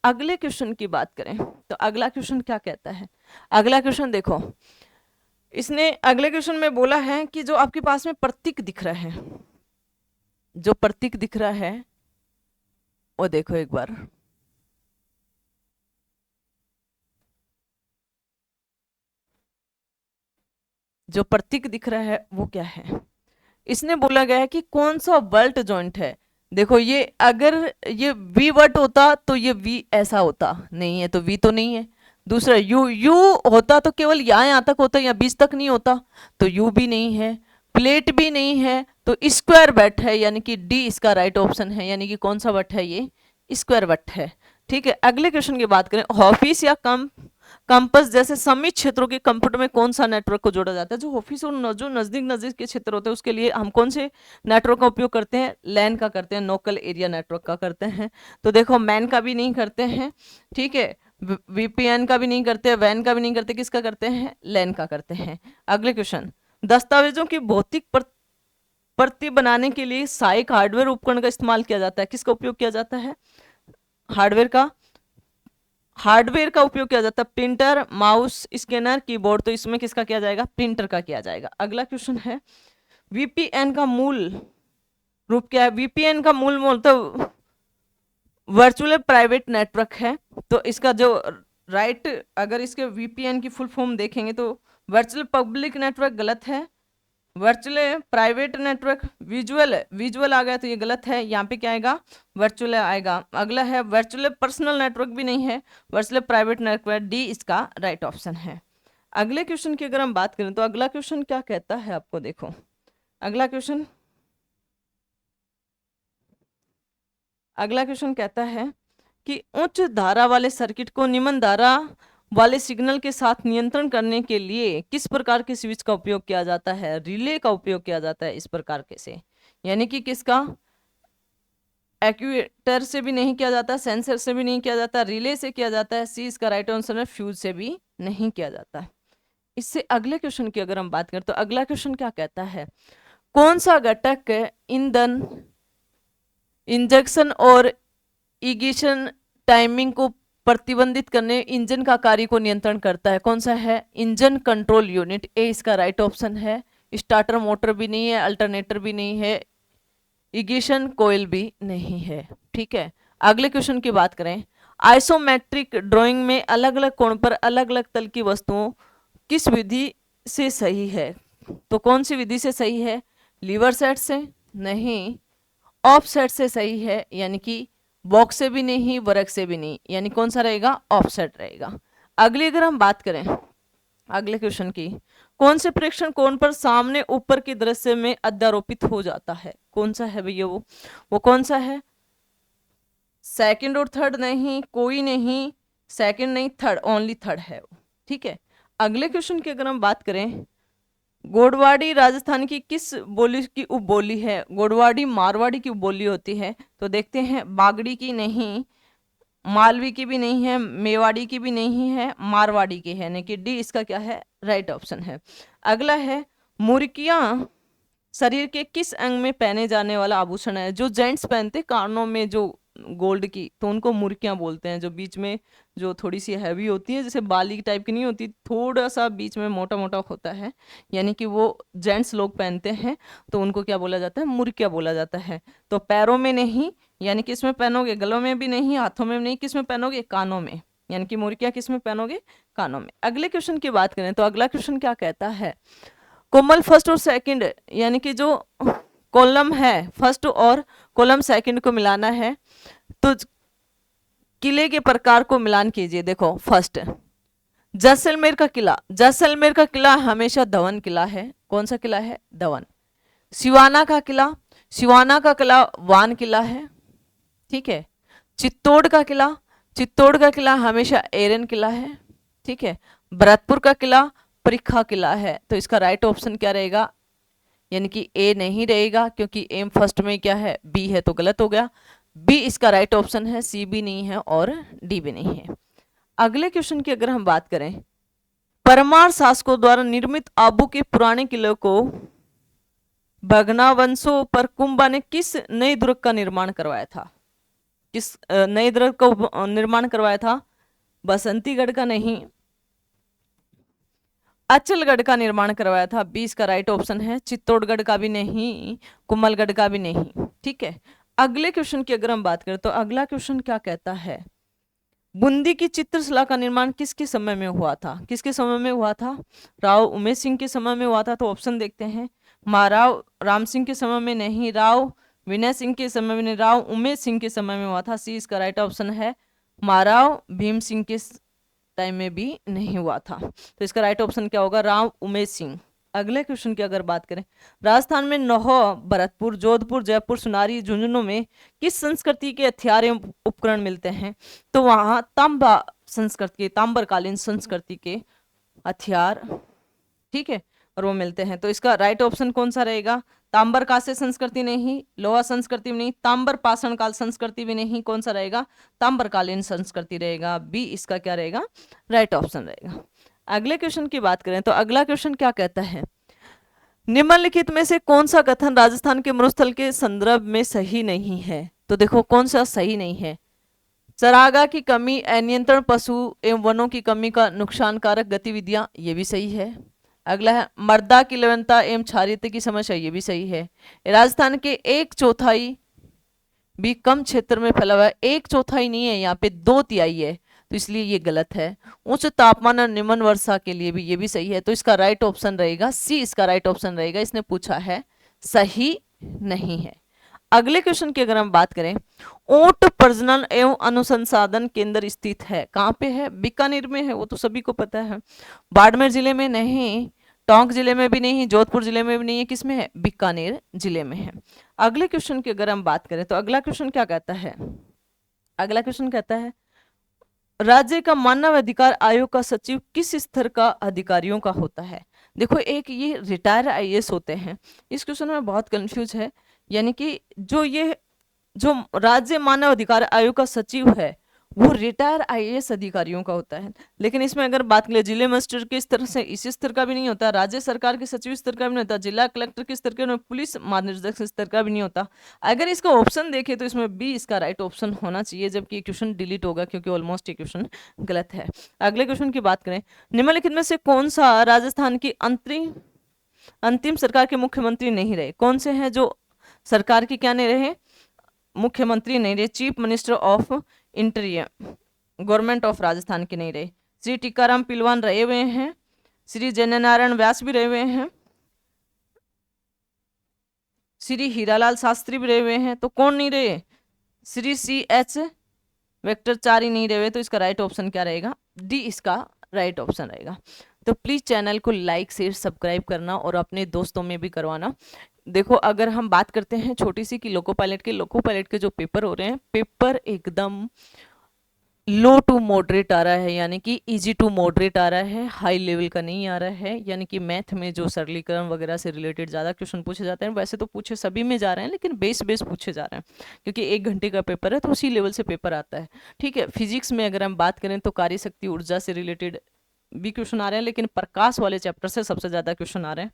अगले क्वेश्चन की बात करें तो अगला क्वेश्चन क्या कहता है, अगला क्वेश्चन देखो, इसने अगले क्वेश्चन में बोला है कि जो आपके पास में प्रतीक दिख रहा है, जो प्रतीक दिख रहा है वो देखो एक बार, जो प्रतीक दिख रहा है वो क्या है, इसने बोला गया है कि कौन सा बेल्ट जॉइंट है। देखो ये अगर ये वी वर्ट होता तो ये वी ऐसा होता, नहीं है तो वी तो नहीं है। दूसरा यू, यू होता तो केवल यहाँ तक होता, या बीच तक नहीं होता, तो यू भी नहीं है, प्लेट भी नहीं है, तो स्क्वायर बट है, यानी कि डी इसका राइट ऑप्शन है, यानी कि कौन सा बट है, ये स्क्वायर बट है, ठीक है। अगले क्वेश्चन की बात करें, ऑफिस या कंपस जैसे समित क्षेत्रों के कंप्यूटर में कौन सा नेटवर्क को जोड़ा जाता है, जो ऑफिस और जो नजदीक नजदीक के क्षेत्र होते हैं उसके लिए हम कौन से नेटवर्क का उपयोग करते हैं, लैन का करते हैं, लोकल एरिया नेटवर्क का करते हैं। तो देखो मैन का भी नहीं करते हैं, ठीक है, वीपीएन का भी नहीं करते, वैन का भी नहीं करते, किसका करते हैं, लैन का करते हैं। अगले क्वेश्चन, दस्तावेजों की भौतिक प्रति बनाने के लिए सहायक हार्डवेयर उपकरण का इस्तेमाल किया जाता है, किसका उपयोग किया जाता है, हार्डवेयर का उपयोग किया जाता है, प्रिंटर, माउस, स्कैनर, कीबोर्ड, तो इसमें किसका किया जाएगा, प्रिंटर का किया जाएगा। अगला क्वेश्चन है, वीपीएन का मूल रूप क्या है, वीपीएन का मूल तो वर्चुअल प्राइवेट नेटवर्क है, तो इसका जो राइट अगर इसके वीपीएन की फुल फॉर्म देखेंगे तो वर्चुअल पब्लिक नेटवर्क गलत है, वर्चुअल प्राइवेट नेटवर्क, विजुअल आ गया तो ये गलत है, यहाँ पे क्या आएगा, वर्चुअल आएगा। अगला है वर्चुअल पर्सनल नेटवर्क भी नहीं है, वर्चुअल प्राइवेट नेटवर्क, डी इसका राइट ऑप्शन है। अगले क्वेश्चन की अगर हम बात करें तो अगला क्वेश्चन क्या कहता है आपको, देखो अगला क्वेश्चन कहता है कि उच्च धारा वाले सर्किट को निम्न धारा वाले सिग्नल के साथ नियंत्रण करने के लिए किस प्रकार के स्विच का उपयोग किया जाता है, रिले का उपयोग किया जाता है, इस प्रकार के से, यानी कि किसका, एक्यूएटर से भी नहीं किया जाता, सेंसर से भी नहीं किया जाता, रिले से किया जाता है, सी इसका राइट आंसर है, फ्यूज से भी नहीं किया जाता। इससे अगले क्वेश्चन की अगर हम बात करें तो अगला क्वेश्चन क्या कहता है, कौन सा घटक ईंधन, इंजेक्शन और इग्निशन टाइमिंग को प्रतिबंधित करने इंजन का कार्य को नियंत्रण करता है, कौन सा है, इंजन कंट्रोल यूनिट, ए इसका राइट ऑप्शन है। स्टार्टर मोटर भी नहीं है, अल्टरनेटर भी नहीं है, इग्निशन कोयल भी नहीं है, ठीक है। अगले क्वेश्चन की बात करें, आइसोमेट्रिक ड्राइंग में अलग अलग कोण पर अलग अलग तल की वस्तुओं किस विधि से सही है, तो कौन सी विधि से सही है, लीवर सेट से नहीं, ऑफ सेट से सही है, यानी कि बॉक्स से भी नहीं, वर्क से भी नहीं, यानी कौन सा रहेगा, ऑफ सेट रहेगा। अगली अगर हम बात करें अगले क्वेश्चन की, कौन से प्रेक्षण कोण पर सामने ऊपर के दृश्य में अध्यारोपित हो जाता है? कौन सा है भैया वो कौन सा है? सेकंड और थर्ड नहीं, कोई नहीं, सेकंड नहीं, थर्ड, ओनली थर्ड है वो, ठीक है। अगले क्वेश्चन की अगर हम बात करें, गोडवाड़ी राजस्थान की किस बोली की उपबोली है? गोडवाड़ी मारवाड़ी की उपबोली होती है, तो देखते हैं, बागड़ी की नहीं, मालवी की भी नहीं है, मेवाड़ी की भी नहीं है, मारवाड़ी की है, यानी कि डी इसका क्या है? राइट ऑप्शन है। अगला है, मुर्कियां शरीर के किस अंग में पहने जाने वाला आभूषण है? जो जेंट्स पहनते कानों में जो गोल्ड की, तो उनको मुर्कियां बोलते हैं। जो बीच में जो थोड़ी सी हैवी होती है, जैसे बाली टाइप की नहीं होती, थोड़ा सा बीच में मोटा मोटा होता है, यानी कि वो जेंट्स लोग पहनते हैं, तो उनको क्या बोला जाता है? मुर्किया बोला जाता है। तो पैरों में नहीं, यानी कि इसमें पहनोगे, गलों में भी नहीं, हाथों में नहीं, किस में पहनोगे? कानों में, यानी कि मुर्किया किस में पहनोगे? कानों में। अगले क्वेश्चन की बात करें तो अगला क्वेश्चन क्या कहता है? कोमल फर्स्ट और सेकंड, यानी कि जो कॉलम है फर्स्ट और कॉलम सेकंड को मिलाना है, तो किले के प्रकार को मिलान कीजिए। देखो, फर्स्ट जैसलमेर का किला, जैसलमेर का किला हमेशा धवन किला है। कौन सा किला है? धवन। सिवाना का किला, सिवाना का किला वान किला है, ठीक है। चित्तौड़ का किला, चित्तौड़ का किला हमेशा एरन किला है, ठीक है। भरतपुर का किला परीक्षा किला है। तो इसका राइट ऑप्शन क्या रहेगा? यानी कि ए नहीं रहेगा, क्योंकि एम फर्स्ट में क्या है? बी है, तो गलत हो गया। बी इसका राइट ऑप्शन है, सी भी नहीं है और डी भी नहीं है। अगले क्वेश्चन की अगर हम बात करें, परमार शासकों द्वारा निर्मित आबू के पुराने किले को भग्नावंशों पर कुंभा ने किस नए दुर्ग का निर्माण करवाया था? किस नए दुर्ग का निर्माण करवाया था? बसंतीगढ़ का नहीं, अचलगढ़ का निर्माण करवाया था। 20 का राइट ऑप्शन है। चित्तौड़गढ़ का भी नहीं, कुंभलगढ़ का भी नहीं, ठीक है। अगले क्वेश्चन की अगर हम बात करें तो अगला क्वेश्चन क्या कहता है? बूंदी की चित्रशिला का निर्माण किसके समय में हुआ था? किसके समय में हुआ था? राव उमेश सिंह के समय में हुआ था। तो ऑप्शन देखते हैं, महाराव राम सिंह के समय में नहीं, राव विनय सिंह के समय में नहीं, राव उमेश सिंह के समय में हुआ था। सी इसका राइट ऑप्शन है। महाराव भीम सिंह के टाइम में भी नहीं हुआ था। तो इसका राइट ऑप्शन क्या होगा? राव उमेश सिंह। अगले क्वेश्चन की अगर बात करें, राजस्थान में नौह, भरतपुर, जोधपुर, जयपुर, सुनारी, झुंझुनू में किस संस्कृति के हथियार एवं उपकरण मिलते हैं? तो वहां तांबा संस्कृति के, तांबरकालीन संस्कृति के हथियार, ठीक है, और वो मिलते हैं। तो इसका राइट ऑप्शन कौन सा रहेगा? तांबर कांस्य संस्कृति नहीं, लोहा संस्कृति भी नहीं, तांबर पाषाण काल संस्कृति भी नहीं, कौन सा रहेगा? तांबरकालीन संस्कृति रहेगा। बी इसका क्या रहेगा? राइट ऑप्शन रहेगा। अगले क्वेश्चन की बात करें तो अगला क्वेश्चन क्या कहता है? निम्नलिखित में से कौन सा कथन राजस्थान के मरुस्थल के संदर्भ में सही नहीं है? तो देखो, कौन सा सही नहीं है? चरागाह की कमी, अनियंत्रण पशु एवं वनों की कमी का नुकसानकारक गतिविधियां, ये भी सही है। अगला है मर्दा की लवणता एवं क्षारीयता की समस्या, ये भी सही है। राजस्थान के 1/4 भी कम क्षेत्र में फैला हुआ है। 1/4 नहीं है, यहाँ पे 2/3 है, तो इसलिए ये गलत है। उच्च तापमान और निम्न वर्षा के लिए भी ये भी सही है। तो इसका राइट ऑप्शन रहेगा सी, इसका राइट ऑप्शन रहेगा। इसने पूछा है, सही नहीं है। अगले क्वेश्चन की अगर हम बात करें, ऊंट प्रजनन एवं अनुसंधान केंद्र स्थित है, कहाँ पे है? बीकानेर में है, वो तो सभी को पता है। बाड़मेर जिले में नहीं, टोंक जिले में भी नहीं, जोधपुर जिले में भी नहीं है, किसमें है? बीकानेर जिले में है। अगले क्वेश्चन की अगर हम बात करें तो अगला क्वेश्चन क्या कहता है? अगला क्वेश्चन कहता है, राज्य का मानव अधिकार आयोग का सचिव किस स्तर का अधिकारियों का होता है? देखो, एक ये रिटायर आईएएस होते हैं। इस क्वेश्चन में बहुत कंफ्यूज है, यानी कि जो राज्य मानव अधिकार आयोग का सचिव है वो रिटायर आईएएस अधिकारियों का होता है। लेकिन इसमें अगर बात करें जिले मजिस्ट्रेट के स्तर से, इसी स्तर का भी नहीं होता, राज्य सरकार के सचिव स्तर का भी नहीं होता, जिला कलेक्टर के स्तर का, पुलिस महानिदेशक स्तर का भी नहीं होता। अगर इसका ऑप्शन देखें तो इसमें बी इसका राइट ऑप्शन होना चाहिए, जबकि ये क्वेश्चन डिलीट होगा क्योंकि ऑलमोस्ट ये क्वेश्चन गलत है। अगले क्वेश्चन की बात करें, निम्नलिखित में से कौन सा राजस्थान की अंतिम सरकार के मुख्यमंत्री नहीं रहे? कौन से हैं जो सरकार की क्या नहीं रहे? मुख्यमंत्री नहीं रहे, chief minister of interior government of Rajasthan के नहीं रहे। श्री टीकाराम पिलवान रहे हुए हैं, श्री जयनारायण व्यास भी रहे हुए हैं, श्री हीरालाल शास्त्री भी रहे हुए हैं। तो कौन नहीं रहे? श्री CH वेक्टर 4 ही नहीं रहे हुए। तो इसका राइट ऑप्शन क्या रहेगा? डी इसका राइट ऑप्शन रहेगा। तो प्लीज़ चैनल को लाइक शेयर सब्सक्राइब करना और अपने दोस्तों में भी करवाना। देखो अगर हम बात करते हैं छोटी सी कि लोको पायलट के जो पेपर हो रहे हैं, पेपर एकदम लो टू मॉडरेट आ रहा है, यानी कि इजी टू मॉडरेट आ रहा है, हाई लेवल का नहीं आ रहा है। यानी कि मैथ में जो सरलीकरण वगैरह से रिलेटेड ज़्यादा क्वेश्चन पूछे जाते हैं, वैसे तो पूछे सभी में जा रहे हैं, लेकिन बेस पूछे जा रहे हैं, क्योंकि 1 घंटे का पेपर है तो उसी लेवल से पेपर आता है। ठीक है, फिजिक्स में अगर हम बात करें तो कार्य शक्ति ऊर्जा से रिलेटेड भी क्वेश्चन आ रहे हैं, लेकिन प्रकाश वाले चैप्टर से सबसे ज़्यादा क्वेश्चन आ रहे हैं।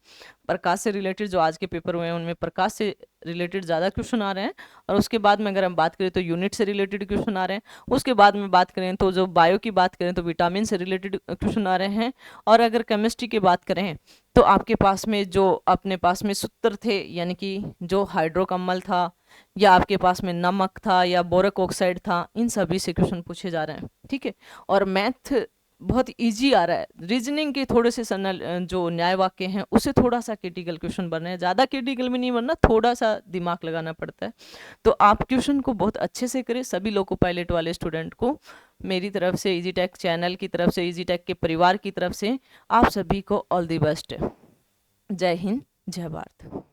प्रकाश से रिलेटेड जो आज के पेपर हुए हैं उनमें प्रकाश से रिलेटेड ज़्यादा क्वेश्चन आ रहे हैं। और उसके बाद में अगर हम बात करें तो यूनिट से रिलेटेड क्वेश्चन आ रहे हैं। उसके बाद में बात करें तो जो बायो की बात करें तो विटामिन से रिलेटेड क्वेश्चन आ रहे हैं। और अगर केमिस्ट्री की बात करें तो आपके पास में जो अपने पास में सूत्र थे, यानी कि जो हाइड्रोकम्मल था, या आपके पास में नमक था, या बोरक ऑक्साइड था, इन सभी से क्वेश्चन पूछे जा रहे हैं। ठीक है, और मैथ बहुत इजी आ रहा है। रीजनिंग के थोड़े से सरल जो न्याय वाक्य हैं उससे थोड़ा सा क्रिटिकल क्वेश्चन बन रहे हैं, ज़्यादा क्रिटिकल में नहीं बनना, थोड़ा सा दिमाग लगाना पड़ता है। तो आप क्वेश्चन को बहुत अच्छे से करें। सभी लोको पायलट वाले स्टूडेंट को मेरी तरफ से, इजी टेक चैनल की तरफ से, इजी टेक के परिवार की तरफ से आप सभी को ऑल द बेस्ट। जय हिंद, जय भारत।